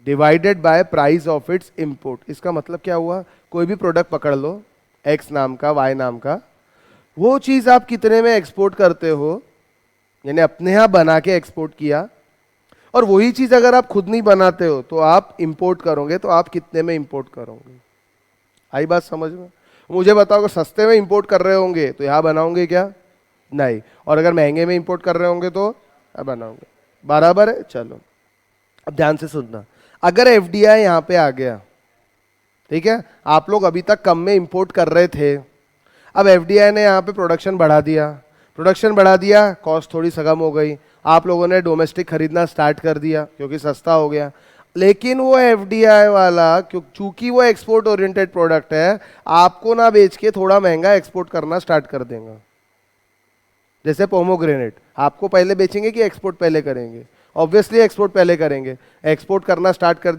Speaker 1: divided by price of its import. इसका मतलब क्या हुआ? कोई भी प्रोडक्ट पकड़ लो, एक्स नाम का, वाई नाम का, वो चीज आप कितने में एक्सपोर्ट करते हो, यानी अपने यहां बना के एक्सपोर्ट किया, और वही चीज अगर आप खुद नहीं बनाते हो तो आप इंपोर्ट करोगे, तो आप कितने में इंपोर्ट करोगे? आई बात समझ में? मुझे बताओ, अगर सस्ते में इंपोर्ट कर रहे होंगे तो यहां बनाओगे क्या? नहीं। और अगर महंगे में इंपोर्ट कर रहे होंगे तो बनाओगे। बराबर है? चलो अब ध्यान से सुनना। अगर एफडीआई यहां पे आ गया, ठीक है, आप लोग अभी तक कम में इंपोर्ट कर रहे थे, अब एफडीआई ने यहां पे प्रोडक्शन बढ़ा दिया, कॉस्ट थोड़ी सी कम हो गई, आप लोगों ने डोमेस्टिक खरीदना स्टार्ट कर दिया क्योंकि सस्ता हो गया। लेकिन वो एफडीआई वाला, चूंकि वो एक्सपोर्ट ओरिएंटेड प्रोडक्ट है, आपको ना बेच के थोड़ा महंगा एक्सपोर्ट करना स्टार्ट कर देगा। जैसे पोमोग्रेनेट, आपको पहले बेचेंगे कि एक्सपोर्ट पहले करेंगे? ऑब्वियसली एक्सपोर्ट पहले करेंगे। एक्सपोर्ट करना स्टार्ट कर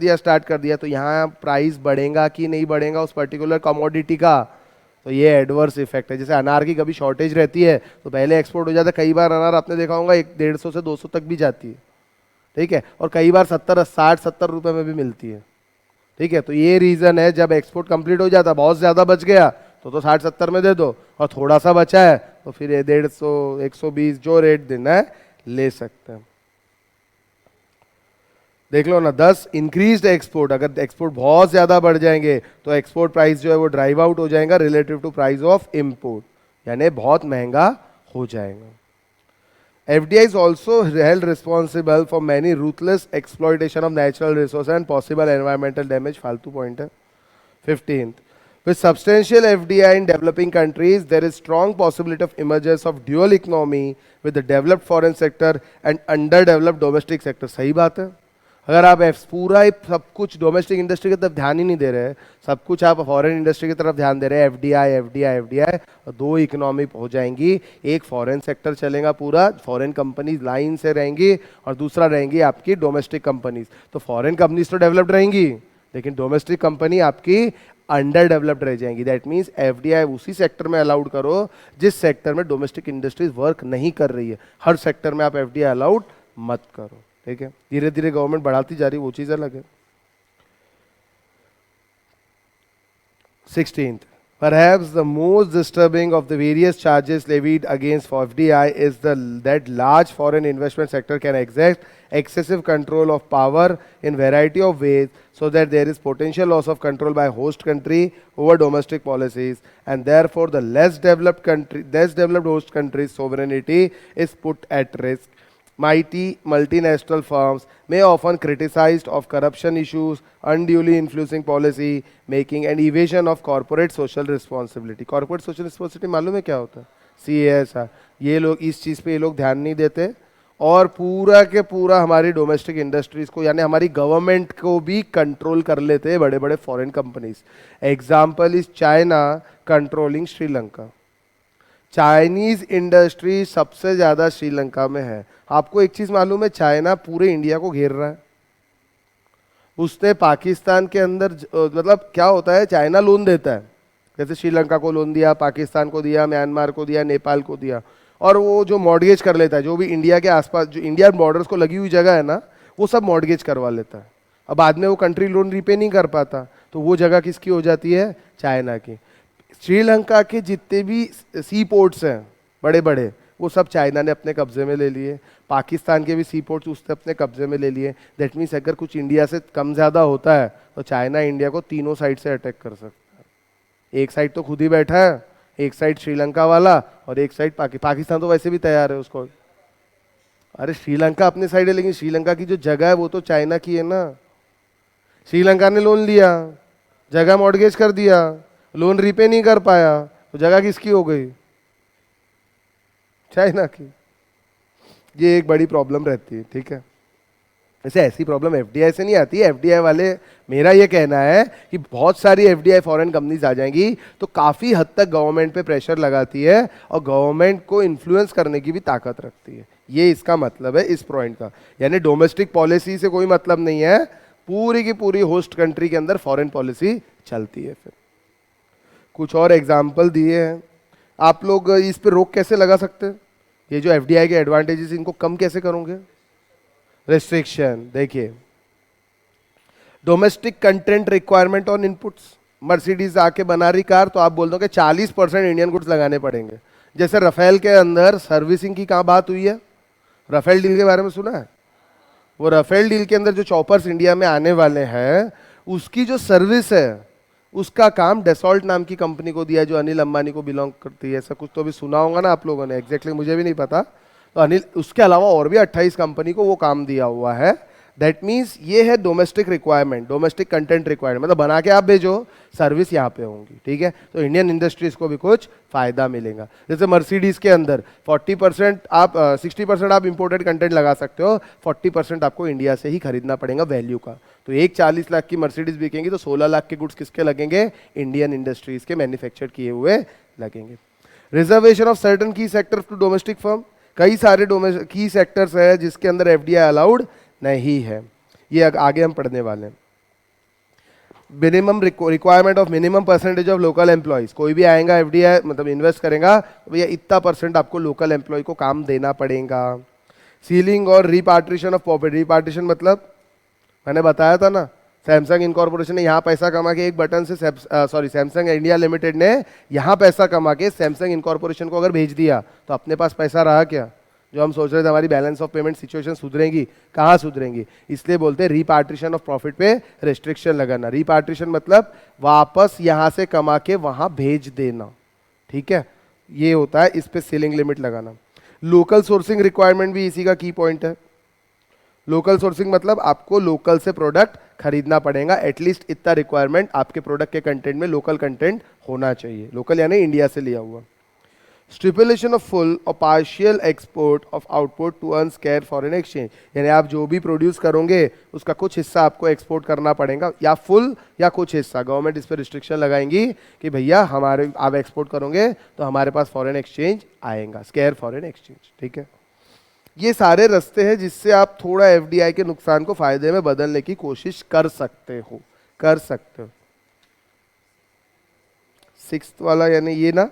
Speaker 1: दिया, तो यहाँ प्राइस बढ़ेगा कि नहीं बढ़ेगा उस पर्टिकुलर कमोडिटी का? तो ये एडवर्स इफेक्ट है। जैसे अनार की कभी शॉर्टेज रहती है तो पहले एक्सपोर्ट हो जाता है, कई बार अनार आपने देखा होगा 150 से 200 तक भी जाती है, ठीक है, और कई बार 60-70 में भी मिलती है, ठीक है। तो ये रीजन है, जब एक्सपोर्ट कंप्लीट हो जाता, बहुत ज्यादा बच गया तो 60-70 में दे दो, और थोड़ा सा बचा है तो फिर ये 150, 120 जो रेट देना है ले सकते हैं। देख लो ना, 10 इंक्रीज्ड एक्सपोर्ट, अगर एक्सपोर्ट बहुत ज्यादा बढ़ जाएंगे तो एक्सपोर्ट प्राइस जो है वो ड्राइव आउट हो जाएगा relative to price of import, यानी बहुत महंगा हो जाएगा। FDI is also held responsible for many ruthless exploitation of natural resources and possible environmental damage. फालतू पॉइंट है। 15th, with substantial FDI in developing countries, there is strong possibility of emergence of dual economy with the developed foreign sector and underdeveloped domestic sector. सही बात है। अगर आप पूरा ही सब कुछ डोमेस्टिक इंडस्ट्री की तरफ ध्यान ही नहीं दे रहे, सब कुछ आप फॉरेन इंडस्ट्री की तरफ ध्यान दे रहे हैं, एफडीआई एफडीआई एफडीआई, और दो इकोनॉमी हो जाएंगी। एक फॉरेन सेक्टर चलेगा पूरा, फॉरेन कंपनीज लाइन से रहेंगी, और दूसरा रहेंगी आपकी डोमेस्टिक कंपनीज। तो फॉरेन कंपनीज तो डेवलप्ड रहेंगी, लेकिन डोमेस्टिक कंपनी आपकी अंडर डेवलप्ड रह जाएंगी। दैट मीन्स एफडीआई उसी सेक्टर में अलाउड करो जिस सेक्टर में डोमेस्टिक इंडस्ट्रीज वर्क नहीं कर रही है। हर सेक्टर में आप एफडीआई अलाउड मत करो, ठीक है। धीरे धीरे गवर्नमेंट बढ़ाती जा रही है, वो चीज अलग है। 16th, perhaps the most disturbing of the various charges levied against FDI is that large foreign investment sector can exert excessive control of power in variety of ways, so that there is potential loss of control by host country over domestic policies, and therefore the less developed host country's sovereignty is put at risk. Mighty multinational firms may often criticized of corruption issues, unduly influencing policy making, and evasion of corporate social responsibility. Corporate social responsibility मालूम है क्या होता है? CSR। ये लोग इस चीज़ पे ये लोग ध्यान नहीं देते, और पूरा के पूरा हमारी डोमेस्टिक इंडस्ट्रीज को, यानी हमारी गवर्नमेंट को भी कंट्रोल कर लेते हैं बड़े बड़े foreign companies. Example is China controlling Sri Lanka. Chinese industry सबसे ज्यादा श्रीलंका में है। आपको एक चीज मालूम है, चाइना पूरे इंडिया को घेर रहा है। उसने पाकिस्तान के अंदर मतलब क्या होता है, चाइना लोन देता है, जैसे श्रीलंका को लोन दिया, पाकिस्तान को दिया, म्यांमार को दिया, नेपाल को दिया, और वो जो मॉर्गेज कर लेता है, जो भी इंडिया के आसपास जो इंडिया बॉर्डर्स को लगी हुई जगह है ना, वो सब मॉर्गेज करवा लेता है। अब बाद में वो कंट्री लोन रीपे नहीं कर पाता, तो वो जगह किसकी हो जाती है? चाइना की। श्रीलंका के जितने भी सी पोर्ट्स हैं बड़े बड़े, वो सब चाइना ने अपने कब्जे में ले लिए। पाकिस्तान के भी सी पोर्ट्स उसने अपने कब्जे में ले लिए। दैट मीन्स अगर कुछ इंडिया से कम ज़्यादा होता है तो चाइना इंडिया को तीनों साइड से अटैक कर सकता है। एक साइड तो खुद ही बैठा है, एक साइड श्रीलंका वाला, और एक साइड पाकिस्तान तो वैसे भी तैयार है उसको। अरे श्रीलंका अपने साइड है, लेकिन श्रीलंका की जो जगह है वो तो चाइना की है ना। श्रीलंका ने लोन लिया, जगह मॉर्गेज कर दिया, लोन रीपे नहीं कर पाया, तो जगह किसकी हो गई? चाइना की। ये एक बड़ी प्रॉब्लम रहती है, ठीक है। वैसे ऐसी प्रॉब्लम एफडीआई से नहीं आती है। एफडीआई वाले, मेरा ये कहना है कि बहुत सारी एफडीआई फॉरेन कंपनीज आ जाएंगी तो काफी हद तक गवर्नमेंट पे प्रेशर लगाती है और गवर्नमेंट को इन्फ्लुएंस करने की भी ताकत रखती है। ये इसका मतलब है इस पॉइंट का, यानी डोमेस्टिक पॉलिसी से कोई मतलब नहीं है, पूरी की पूरी होस्ट कंट्री के अंदर फॉरेन पॉलिसी चलती है। फिर कुछ और एग्जाम्पल दिए हैं, आप लोग इस पे रोक कैसे लगा सकते हैं? ये जो एफडीआई के एडवांटेजेस, इनको कम कैसे करोगे? रेस्ट्रिक्शन। देखिए, domestic content requirement on inputs. Mercedes आके बना रही कार, तो आप बोल दो कि 40% इंडियन गुड्स लगाने पड़ेंगे। जैसे रफेल के अंदर सर्विसिंग की कहाँ बात हुई है? रफेल डील के बारे में सुना है? वो रफेल डील के अंदर जो चॉपर्स इंडिया में आने वाले हैं, उसकी जो सर्विस है, उसका काम डेसॉल्ट नाम की कंपनी को दिया, जो अनिल अंबानी को बिलोंग करती है। ऐसा कुछ तो भी सुना होगा ना आप लोगों ने, एग्जैक्टली मुझे भी नहीं पता। तो अनिल, उसके अलावा और भी 28 कंपनी को वो काम दिया हुआ है। दैट मीन्स ये है domestic requirement, domestic content requirement, मतलब बना के आप भेजो, सर्विस यहाँ पे होंगी, ठीक है। तो इंडियन इंडस्ट्रीज को भी कुछ फायदा मिलेगा। जैसे मर्सिडीज के अंदर 40% आप 60% आप इंपोर्टेड कंटेंट लगा सकते हो, 40% आपको इंडिया से ही खरीदना पड़ेगा वैल्यू का। तो एक 40 लाख की मर्सिडीज बिकेंगी तो 16 लाख के गुड्स किसके लगेंगे? इंडियन इंडस्ट्रीज के मैन्युफैक्चर किए हुए लगेंगे। रिजर्वेशन ऑफ सर्टन की सेक्टर टू डोमेस्टिक फर्म। कई सारे की सेक्टर्स है जिसके अंदर एफडीआई अलाउड नहीं है, ये आगे हम पढ़ने वाले हैं। Minimum requirement of minimum percentage of local employees, कोई भी आएगा एफडीआई मतलब इन्वेस्ट करेगा तो भैया इतना परसेंट आपको लोकल एम्प्लॉय को काम देना पड़ेगा। सीलिंग और रिपार्टीशन ऑफ प्रॉफिट, रिपार्टीशन मतलब मैंने बताया था ना, सैमसंग इनकॉर्पोरेशन ने यहाँ पैसा कमा के एक बटन से सैमसंग इंडिया लिमिटेड ने यहाँ पैसा कमा के सैमसंग इनकॉर्पोरेशन को अगर भेज दिया तो अपने पास पैसा रहा क्या? जो हम सोच रहे थे हमारी बैलेंस ऑफ पेमेंट सिचुएशन सुधरेंगी, कहाँ सुधरेंगी? इसलिए बोलते हैं रिपार्टीशन ऑफ प्रॉफिट पे रेस्ट्रिक्शन लगाना। रिपार्टीशन मतलब वापस यहाँ से कमा के वहाँ भेज देना, ठीक है, ये होता है, इस पे सीलिंग लिमिट लगाना। लोकल सोर्सिंग रिक्वायरमेंट भी इसी का की पॉइंट है। लोकल सोर्सिंग मतलब आपको लोकल से प्रोडक्ट खरीदना पड़ेगा, एटलीस्ट इतना रिक्वायरमेंट आपके प्रोडक्ट के कंटेंट में लोकल कंटेंट होना चाहिए, लोकल यानी इंडिया से लिया हुआ। स्टिपुलेशन ऑफ फुल और partial export of output to earn scarce foreign exchange, यानी आप जो भी प्रोड्यूस करोगे उसका कुछ हिस्सा आपको एक्सपोर्ट करना पड़ेगा, या फुल या कुछ हिस्सा। गवर्नमेंट इस पर रिस्ट्रिक्शन लगाएंगी कि भैया हमारे आप एक्सपोर्ट करोगे तो हमारे पास फॉरेन एक्सचेंज आएगा, स्केयर फॉरेन एक्सचेंज, ठीक है। ये सारे रास्ते हैं जिससे आप थोड़ा एफडीआई के नुकसान को फायदे में बदलने की कोशिश कर सकते हो, कर सकते हो। सिक्स्थ वाला यानी ये ना,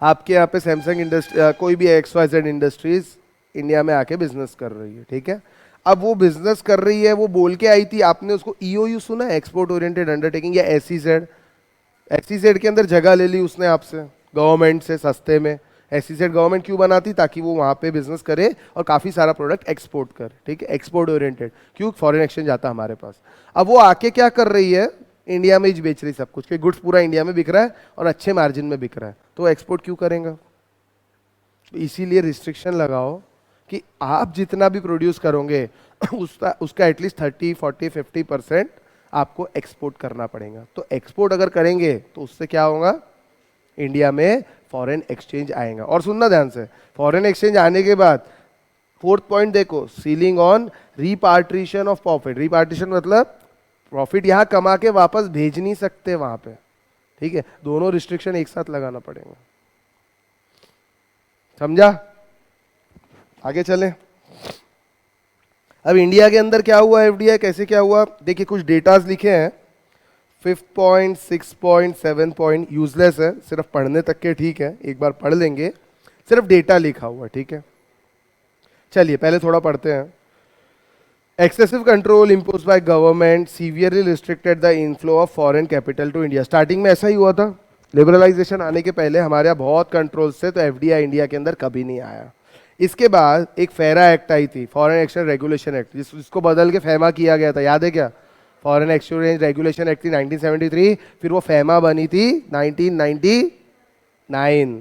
Speaker 1: आपके यहाँ पे सैमसंग इंडस्ट्री कोई भी XYZ इंडस्ट्रीज इंडिया में आके बिजनेस कर रही है, ठीक है। अब वो बिजनेस कर रही है, वो बोल के आई थी, आपने उसको EOU सुना, एक्सपोर्ट ओरिएंटेड अंडरटेकिंग, या SEZ के अंदर जगह ले ली उसने आपसे गवर्नमेंट से सस्ते में। SEZ गवर्नमेंट क्यों बनाती? ताकि वो वहाँ पे बिजनेस करे और काफ़ी सारा प्रोडक्ट एक्सपोर्ट करे, ठीक है, एक्सपोर्ट ओरिएंटेड। क्यों? फॉरेन एक्सचेंज आता हमारे पास। अब वो आके क्या कर रही है, इंडिया में ही बेच रही सब कुछ, के गुड्स पूरा इंडिया में बिक रहा है और अच्छे मार्जिन में बिक रहा है, तो एक्सपोर्ट क्यों करेंगे? इसीलिए रिस्ट्रिक्शन लगाओ कि आप जितना भी प्रोड्यूस करोगे उसका एटलीस्ट 30, 40, 50% आपको एक्सपोर्ट करना पड़ेगा। तो एक्सपोर्ट अगर करेंगे तो उससे क्या होगा, इंडिया में फॉरेन एक्सचेंज आएगा। और सुनना ध्यान से, फॉरेन एक्सचेंज आने के बाद फोर्थ पॉइंट देखो, सीलिंग ऑन रिपार्टीशन ऑफ प्रॉफिट। रिपार्टीशन मतलब प्रॉफिट यहां कमा के वापस भेज नहीं सकते वहां पे, ठीक है, दोनों रिस्ट्रिक्शन एक साथ लगाना पड़ेगा, समझा? आगे चलें। अब इंडिया के अंदर क्या हुआ, एफडीआई कैसे क्या हुआ, देखिए कुछ डेटाज लिखे हैं। 5th point, 6th point, 7th point useless है, सिर्फ पढ़ने तक के, ठीक है, एक बार पढ़ लेंगे, सिर्फ डेटा लिखा हुआ, ठीक है। चलिए पहले थोड़ा पढ़ते हैं। Excessive control impose by government severely restricted the inflow of foreign capital to India. Starting में ऐसा ही हुआ था, लिबरलाइजेशन आने के पहले हमारे यहाँ बहुत कंट्रोल से, तो एफडीआई इंडिया के अंदर कभी नहीं आया। इसके बाद एक फेरा एक्ट आई थी, फॉरेन एक्सचेंज रेगुलेशन एक्ट, जिसको बदल के फेमा किया गया था, याद है क्या? फॉरेन एक्सचेंज रेगुलेशन एक्ट थी 1973, फिर वो फेमा बनी थी 1999।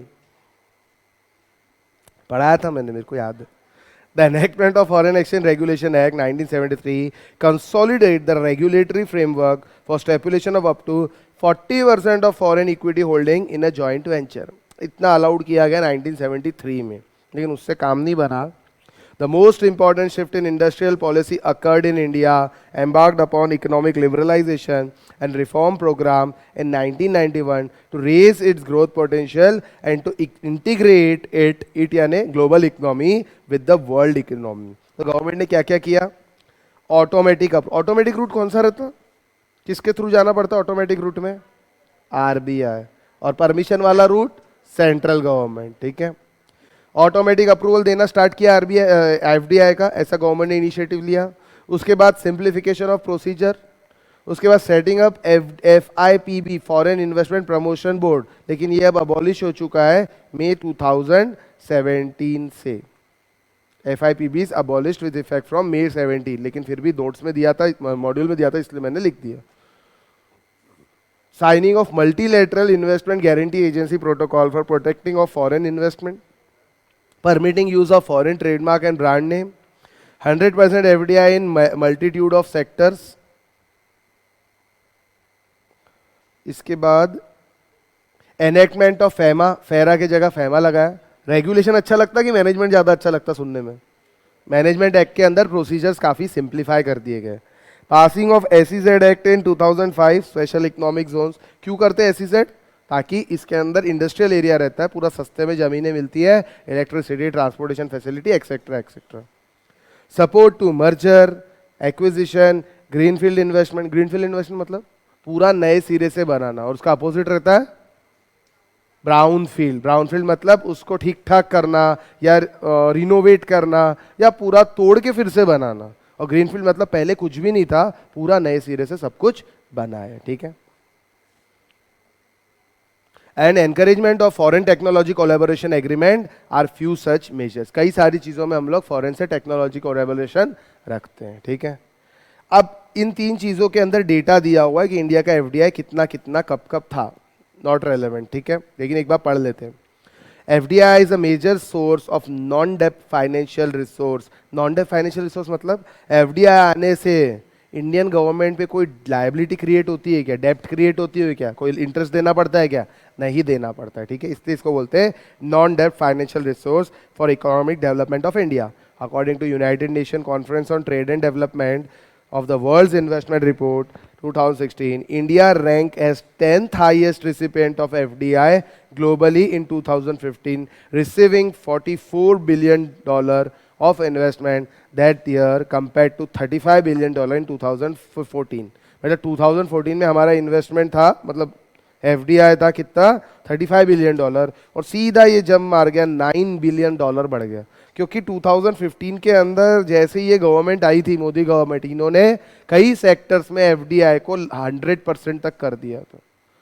Speaker 1: पढ़ाया था मैंने, मेरे को याद है। The enactment of Foreign Exchange Regulation Act 1973 consolidate the regulatory framework for stipulation of up to 40% of foreign equity holding in a joint venture। इतना अलाउड किया गया 1973 में, लेकिन उससे काम नहीं बना। The most important shift in industrial policy occurred in India, embarked upon economic liberalization and reform program in 1991 to raise its growth potential and to integrate it यानी global economy with the world economy। तो government ने क्या क्या किया? Automatic route कौन सा रहता, किसके थ्रू जाना पड़ता ऑटोमेटिक रूट में? RBI। और परमिशन वाला रूट सेंट्रल गवर्नमेंट, ठीक है। ऑटोमेटिक अप्रूवल देना स्टार्ट किया एफडीआई का, ऐसा गवर्नमेंट ने इनिशिएटिव लिया। उसके बाद सिंप्लीफिकेशन ऑफ प्रोसीजर, उसके बाद setting up FIPB foreign investment promotion board, लेकिन ये अब अबॉलिश हो चुका है मई 2017 से। FIPB is abolished with effect from May 17, लेकिन फिर भी नोट्स में दिया था, मॉड्यूल में दिया था, इसलिए मैंने लिख दिया। Signing off multilateral investment guarantee agency protocol for protecting of foreign investment, permitting use of foreign trademark and brand name, 100% FDI in multitude of sectors। इसके बाद एनेक्टमेंट ऑफ फेमा, फेरा की जगह फेमा लगाया। रेगुलेशन अच्छा लगता कि मैनेजमेंट ज़्यादा अच्छा लगता सुनने में? मैनेजमेंट एक्ट के अंदर प्रोसीजर्स काफ़ी सिंप्लीफाई कर दिए गए। Passing of SEZ act in 2005, special economic zones. क्यों करते हैं SEZ? ताकि इसके अंदर इंडस्ट्रियल एरिया रहता है, पूरा सस्ते में ज़मीनें मिलती है, electricity, transportation facility, etcetera etcetera. Support to merger, acquisition, greenfield investment, greenfield investment मतलब पूरा नए सिरे से बनाना, और उसका अपोजिट रहता है ब्राउन फील्ड। ब्राउन फील्ड मतलब उसको ठीक ठाक करना या रिनोवेट करना या पूरा तोड़ के फिर से बनाना, और ग्रीन फील्ड मतलब पहले कुछ भी नहीं था, पूरा नए सिरे से सब कुछ बना है, ठीक है। And encouragement of foreign technology collaboration agreement are few such measures. कई सारी चीजों में हम लोग फॉरेन से टेक्नोलॉजी कोलैबोरेशन रखते हैं, ठीक है। अब इन तीन चीजों के अंदर डेटा दिया हुआ है कि इंडिया का एफडीआई कितना कितना कब कब था, नॉट रेलेवेंट, ठीक है, लेकिन एक बार पढ़ लेते हैं। FDI is a major source of non डेप्ट फाइनेंशियल रिसोर्स। नॉन डेप्ट फाइनेंशियल रिसोर्स मतलब एफडीआई आने से इंडियन गवर्नमेंट पे कोई लायबिलिटी क्रिएट होती है क्या, डेप्ट क्रिएट होती है क्या, कोई इंटरेस्ट देना पड़ता है क्या, नहीं देना पड़ता है, ठीक है। इसलिए इसको बोलते हैं नॉन डेप्ट financial resource for economic development of India. According to United Nation conference on trade and development of the World's Investment Report 2016, India ranked as 10th highest recipient of FDI globally in 2015, receiving $44 billion of investment that year compared to $35 billion in 2014. मतलब 2014 में हमारा investment था, मतलब FDI था कितना, $35 billion, और सीधा ये जंप मार गया, $9 बिलियन बढ़ गया। क्योंकि 2015 के अंदर जैसे ये गवर्नमेंट आई थी, मोदी गवर्नमेंट, इन्होंने कई सेक्टर्स में एफडीआई को 100% तक कर दिया था।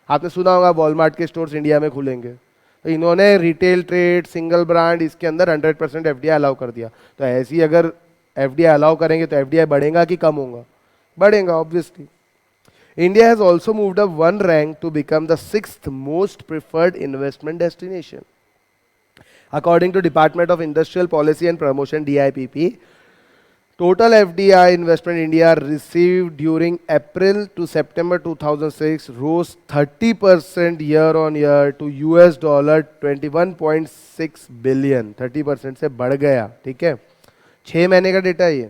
Speaker 1: आपने सुना होगा वॉलमार्ट के स्टोर्स इंडिया में खुलेंगे, तो इन्होंने रिटेल ट्रेड, सिंगल ब्रांड, इसके अंदर 100% एफडीआई अलाउ कर दिया। तो ऐसे ही अगर एफडीआई अलाउ करेंगे तो एफडीआई बढ़ेगा कि कम होगा, बढ़ेगा obviously. India has also moved up one rank to become the 6th most preferred investment destination. According to Department of Industrial Policy and Promotion (DIPP), total FDI investment India received during April to September 2006 rose 30% year on year to $21.6 billion. 30% से बढ़ गया, ठीक है। 6 महीने का data ये।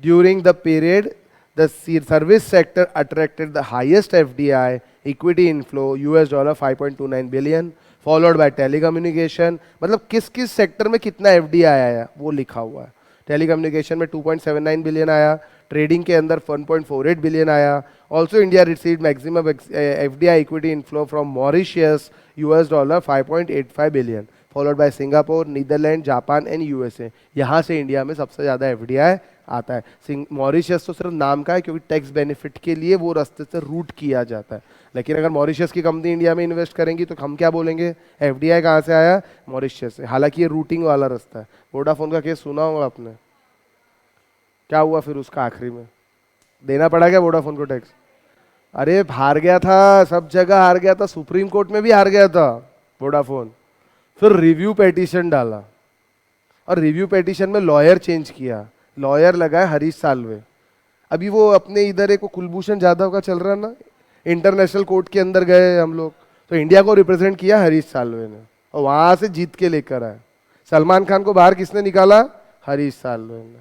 Speaker 1: During the period, the service sector attracted the highest FDI equity inflow $5.29 billion, followed by telecommunication। मतलब किस किस सेक्टर में कितना एफडीआई आया वो लिखा हुआ है। टेलीकम्युनिकेशन में 2.79 बिलियन आया, ट्रेडिंग के अंदर 1.48 बिलियन आया। Also India received maximum FDI equity inflow from Mauritius $5.85 billion, followed by Singapore, Netherland, Japan and USA. यहाँ से इंडिया में सबसे ज़्यादा एफडीआई आता है। मॉरिशस तो सिर्फ नाम का है, क्योंकि टैक्स बेनिफिट के लिए वो रास्ते से रूट किया जाता है, लेकिन अगर मॉरिशस की कंपनी इंडिया में इन्वेस्ट करेंगी तो हम क्या बोलेंगे, एफडीआई कहाँ से आया, मॉरिशस से। हालांकि ये रूटिंग वाला रास्ता है। वोडाफोन का केस सुना होगा आपने, क्या हुआ फिर उसका, आखिरी में देना पड़ा क्या वोडाफोन को टैक्स? अरे हार गया था, सब जगह हार गया था, सुप्रीम कोर्ट में भी हार गया था वोडाफोन। फिर रिव्यू पेटिशन डाला, और रिव्यू पेटिशन में लॉयर चेंज किया, लॉयर लगाए हरीश साल्वे। अभी वो अपने इधर एक कुलभूषण जाधव का चल रहा ना, इंटरनेशनल कोर्ट के अंदर गए हम लोग, तो इंडिया को रिप्रेजेंट किया हरीश साल्वे ने, और वहां से जीत के लेकर आए। सलमान खान को बाहर किसने निकाला, हरीश साल्वे ने।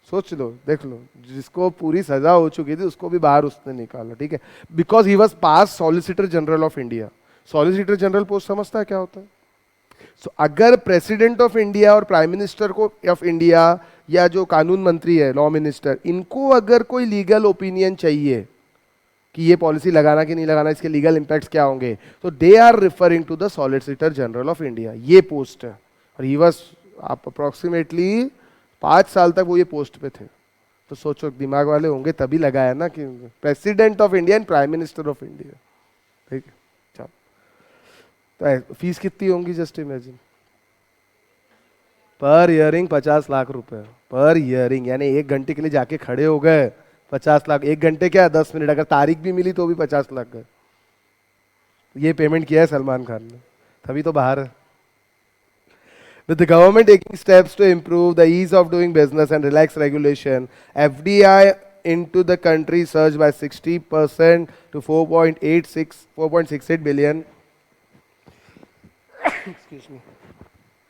Speaker 1: सोच लो, देख लो, जिसको पूरी सजा हो चुकी थी उसको भी बाहर उसने निकाला, ठीक है, because he was pass solicitor general of India. Solicitor general post समझता है क्या होता है? अगर प्रेसिडेंट ऑफ इंडिया और प्राइम मिनिस्टर को ऑफ इंडिया या जो कानून मंत्री है, लॉ मिनिस्टर, इनको अगर कोई लीगल ओपिनियन चाहिए कि ये पॉलिसी लगाना कि नहीं लगाना, इसके लीगल इंपैक्ट्स क्या होंगे, तो they are referring to the solicitor general of India. ये पोस्ट है, और ही वाज अप्रोक्सीमेटली 5 साल तक वो ये पोस्ट पे थे। तो सोचो, दिमाग वाले होंगे तभी लगाया ना कि president of India and prime minister of India, ठीक है। तो फीस कितनी होंगी, जस्ट इमेजिन, पर ईयरिंग 50 लाख रुपए पर ईयरिंग, यानी 1 घंटे के लिए जाके खड़े हो गए 50 लाख। 1 घंटे क्या, 10 मिनट, अगर तारीख भी मिली तो भी 50 लाख गए। ये पेमेंट किया है सलमान खान ने, तभी तो बाहर है। With the government taking steps to improve the ease of doing business and relax regulation, FDI into the country surged by 60% to 4.68 billion. Excuse me.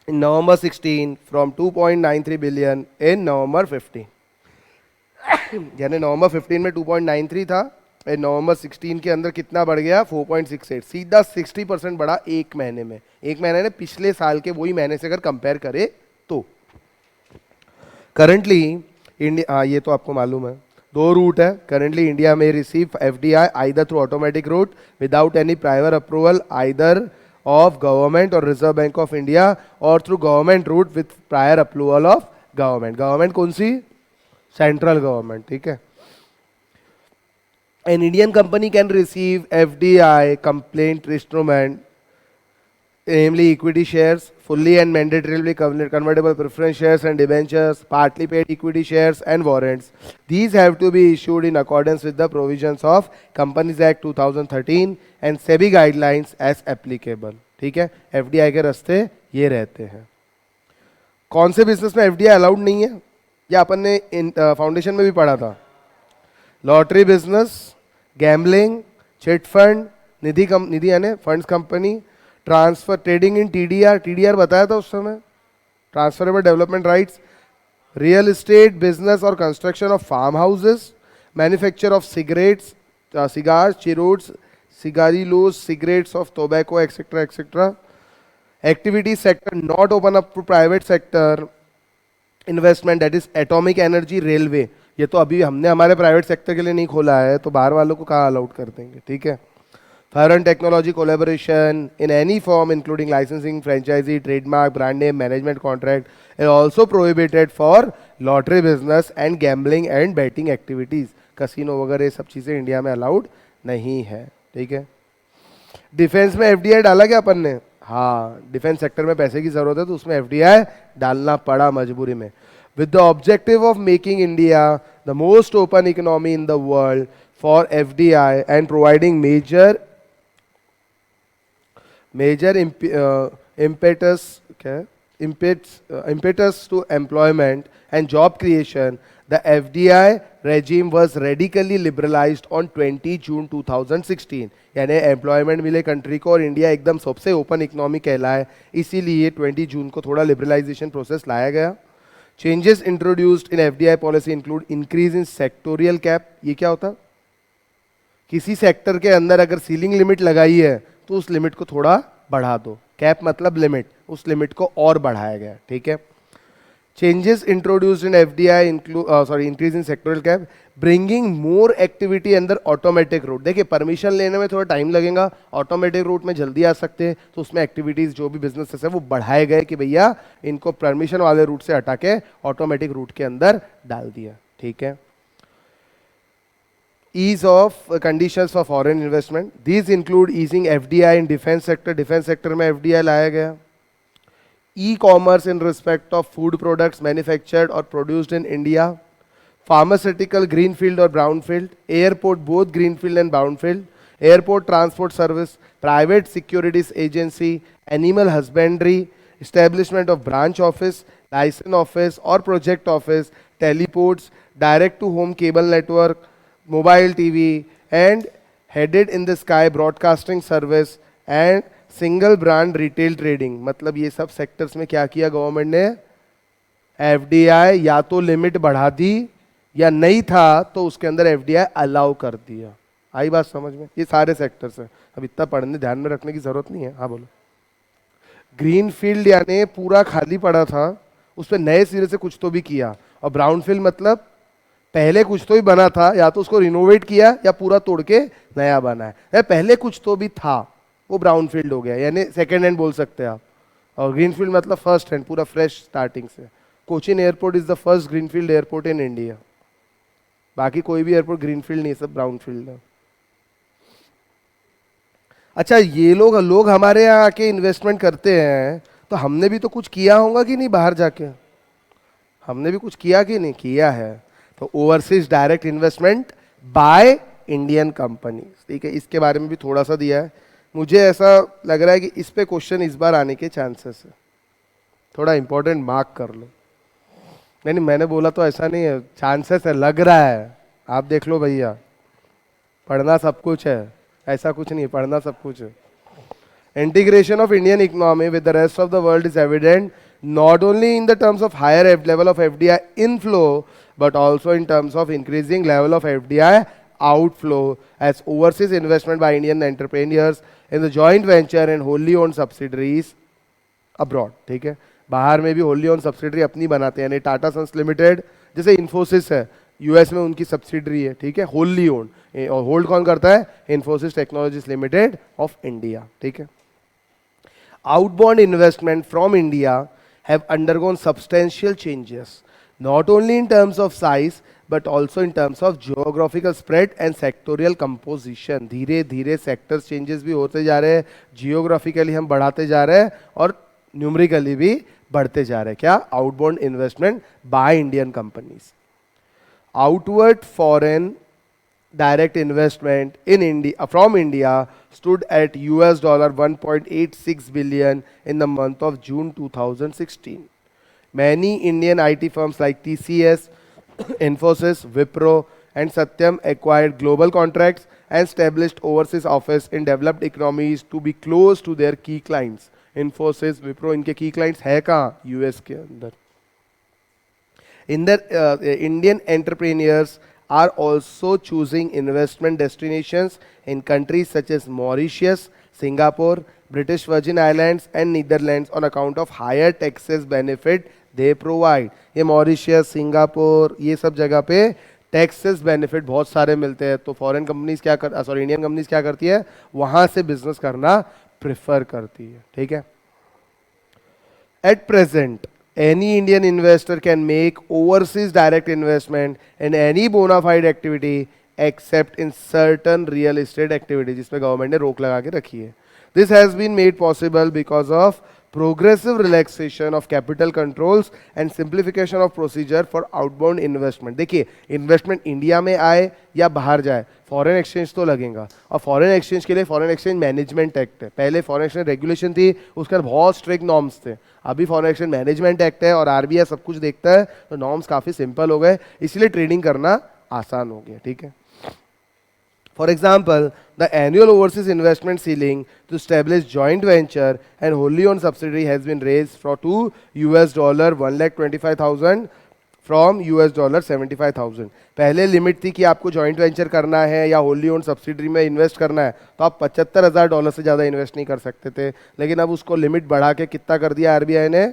Speaker 1: In November 16 from 2.93 billion in November 15. यानी नवंबर 15 में 2.93 था, नवंबर 16 के अंदर कितना बढ़ गया, 4.68, सीधा 60% बढ़ा एक महीने में। एक महीने में पिछले साल के वही महीने से अगर कंपेयर करे तो। करंटली इंडिया, ये तो आपको मालूम है, दो रूट है करेंटली इंडिया में receive FDI either through automatic route without any prior approval either of government और रिजर्व बैंक ऑफ इंडिया और through government route with prior approval of government. Government कौन सी? सेंट्रल गवर्नमेंट, ठीक है। An Indian company can receive FDI complaint instrument, namely equity shares, fully and mandatorily convertible preference shares and debentures, partly paid equity shares and warrants. These have to be issued in accordance with the provisions of Companies Act 2013 and SEBI guidelines as applicable. ठीक है, FDI के रास्ते ये रहते हैं। कौन से business में FDI अलाउड नहीं है? या अपन ने फाउंडेशन में भी पढ़ा था। Lottery business, gambling, chit fund, nidhi यानी funds company, transfer, trading in TDR, TDR बताया था उस समय, transferable development rights, real estate business और construction of farm houses, manufacture of cigarettes, cigars, cheroots, cigarillos, cigarettes of tobacco etcetera etcetera, activity sector not open up to private sector investment, that is atomic energy, railway. ये तो अभी हमने हमारे private sector के लिए नहीं खोला है, तो बाहर वालों को कहाँ अलाउड कर देंगे, ठीक है। Fire and technology collaboration in any form including licensing, franchise, trademark, brand name, management contract is also prohibited for lottery business and gambling and betting activities. Casino वगैरह सब चीज़ें इंडिया में अलाउड नहीं है, ठीक है। डिफेंस में एफडीआई डाला क्या अपन ने? हाँ, डिफेंस सेक्टर में पैसे की जरूरत है तो उसमें एफडीआई डालना पड़ा मजबूरी में, with the objective of making India the most open economy in the world for FDI and providing impetus to employment and job creation. The FDI regime was radically liberalized on 20 June 2016. यानी employment मिले country को और India एकदम सबसे open economy कहलाए, इसीलिए 20 जून को थोड़ा लिबरलाइजेशन प्रोसेस लाया गया। Changes introduced in FDI policy include increase in sectoral cap. ये क्या होता? किसी सेक्टर के अंदर अगर सीलिंग लिमिट लगाई है तो उस लिमिट को थोड़ा बढ़ा दो। कैप मतलब लिमिट, उस लिमिट को और बढ़ाया गया, ठीक है। Changes introduced in FDI increase in sectoral cap, bringing more activity अंदर ऑटोमेटिक रूट। देखिए परमिशन लेने में थोड़ा टाइम लगेगा, ऑटोमेटिक रूट में जल्दी आ सकते हैं, तो उसमें एक्टिविटीज जो भी बिजनेसेस है वो बढ़ाए गए कि भैया इनको परमिशन वाले रूट से हटा के ऑटोमेटिक रूट के अंदर डाल दिया, ठीक है। ease of conditions for foreign investment, these include easing FDI in defense sector, defense sector में FDI लाया गया। E-commerce in respect of food products manufactured or produced in India, pharmaceutical greenfield or brownfield, airport both greenfield and brownfield, airport transport service, private securities agency, animal husbandry, establishment of branch office, license office or project office, teleports, direct to home cable network, mobile TV and headed in the sky broadcasting service and single brand retail trading। मतलब ये सब sectors में क्या किया government ने? FDI या तो limit बढ़ा दी या नहीं था तो उसके अंदर एफडीआई अलाउ कर दिया। आई बात समझ में? ये सारे सेक्टर्स हैं, अब इतना पढ़ने ध्यान में रखने की जरूरत नहीं है। हाँ बोलो। ग्रीन फील्ड यानी पूरा खाली पड़ा था, उस पर नए सिरे से कुछ तो भी किया, और ब्राउन फील्ड मतलब पहले कुछ तो भी बना था, या तो उसको रिनोवेट किया या पूरा तोड़ के नया बना है। पहले कुछ तो भी था, वो ब्राउन फील्ड हो गया, यानी सेकेंड हैंड बोल सकते हैं आप। और ग्रीन फील्ड मतलब फर्स्ट हैंड, पूरा फ्रेश स्टार्टिंग से। Cochin airport is the first green field airport in India, बाकी कोई भी एयरपोर्ट ग्रीन फील्ड नहीं, सब ब्राउन फील्ड है। अच्छा, ये लोग हमारे यहाँ आके इन्वेस्टमेंट करते हैं, तो हमने भी तो कुछ किया होगा कि नहीं? बाहर जाके हमने भी कुछ किया कि नहीं? किया है। तो overseas direct investment by Indian company, ठीक है, इसके बारे में भी थोड़ा सा दिया है। मुझे ऐसा लग रहा है कि इस पे क्वेश्चन इस बार आने के चांसेस है, थोड़ा इंपॉर्टेंट मार्क कर लो। नहीं, मैंने बोला तो ऐसा नहीं है, चांसेस है, लग रहा है। आप देख लो भैया, पढ़ना सब कुछ है, ऐसा कुछ नहीं है, पढ़ना सब कुछ है। Integration of Indian economy with the rest of the world is evident not only in the terms of higher level of FDI inflow but also in terms of increasing level of FDI outflow as overseas investment by Indian entrepreneurs in the joint venture and wholly owned subsidiaries abroad। ठीक है, बाहर में भी wholly owned subsidiary अपनी बनाते हैं, यानी Tata sons limited, जैसे इन्फोसिस है, यूएस में उनकी सब्सिडरी है, ठीक है, होल्ली ओन्ड, और होल्ड कौन करता है? Infosys technologies limited of India, ठीक है। Outbound investment from India have undergone substantial changes, not only in terms of size, but also in terms of geographical spread and sectorial composition. धीरे धीरे sectors changes भी होते जा रहे हैं, geographically हम बढ़ाते जा रहे हैं और numerically भी बढ़ते जा रहे हैं। क्या? Outbound investment by Indian companies. Outward foreign direct investment in India from India stood at US dollar 1.86 billion in the month of June 2016. Many Indian IT firms like TCS, Infosys, Wipro, and Satyam acquired global contracts and established overseas office in developed economies to be close to their key clients. Infosys, Wipro, इनके key clients है कहाँ? US के अंदर. Indian entrepreneurs are also choosing investment destinations in countries such as Mauritius, Singapore, British Virgin Islands and Netherlands on account of higher taxes benefit they provide. ये Mauritius, Singapore, ये सब जगह पे taxes benefit बहुत सारे मिलते हैं, तो फॉरेन कंपनीज क्या कर सॉरी इंडियन कंपनीज क्या करती है? वहां से बिजनेस करना प्रेफर करती है, ठीक है। At present any Indian investor can make overseas direct investment in any bona fide activity except in certain real estate activity, जिसमें गवर्नमेंट ने रोक लगा के रखी है। This has been made possible because of progressive relaxation of capital controls and simplification of procedure for outbound investment. देखिए, investment India में आए या बाहर जाए, फॉरेन एक्सचेंज तो लगेगा, और फॉरेन एक्सचेंज के लिए फॉरेन एक्सचेंज मैनेजमेंट एक्ट है। पहले फॉरेन एक्सचेंज रेगुलेशन थी, उसके अंदर बहुत स्ट्रिक्ट नॉर्म्स थे। अभी फॉरेन एक्सचेंज मैनेजमेंट एक्ट है और आरबीआई सब कुछ देखता है, तो नॉर्म्स काफी सिंपल हो गए, इसलिए ट्रेडिंग करना आसान हो गया, ठीक है। For example, the annual overseas investment ceiling to establish joint venture and wholly owned subsidiary has been raised to US dollar 1,25,000 from US dollar 75,000. पहले लिमिट थी कि आपको जॉइंट वेंचर करना है या होली ओन्ड सब्सिडरी में इन्वेस्ट करना है तो आप $75,000 से ज़्यादा इन्वेस्ट नहीं कर सकते थे, लेकिन अब उसको लिमिट बढ़ा के कितना कर दिया आरबीआई ने?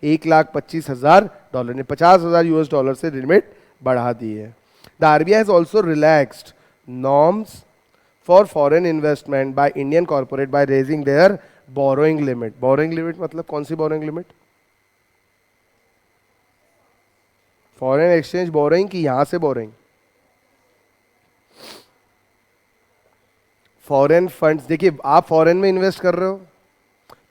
Speaker 1: $1,25,000 ने $50,000 से लिमिट बढ़ा दी है। The RBI has also relaxed norms for foreign investment by Indian corporate by raising their borrowing limit. Borrowing limit मतलब कौन सी borrowing limit? Foreign exchange borrowing की यहां से बोरोइंग? फॉरेन फंड्स, देखिए आप फॉरेन में इन्वेस्ट कर रहे हो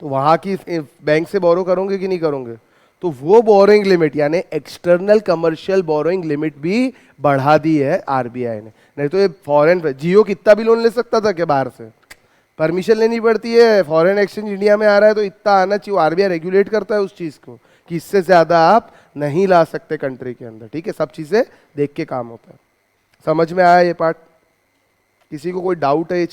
Speaker 1: तो वहां की बैंक से बोरो करोगे कि नहीं करोगे? तो वो बोरोइंग लिमिट यानी एक्सटर्नल कमर्शियल बोरोइंग लिमिट भी बढ़ा दी है आरबीआई ने। नहीं तो ये फॉरेन, जियो कितना भी लोन ले सकता था क्या बाहर से? परमिशन लेनी पड़ती है। फॉरेन एक्सचेंज इंडिया में आ रहा है तो इतना आना चाहिए, आरबीआई रेगुलेट करता है उस चीज को कि इससे ज्यादा आप नहीं ला सकते कंट्री के अंदर, ठीक है। सब चीजें देख के काम होता है। समझ में आया ये पार्ट? किसी को कोई डाउट है?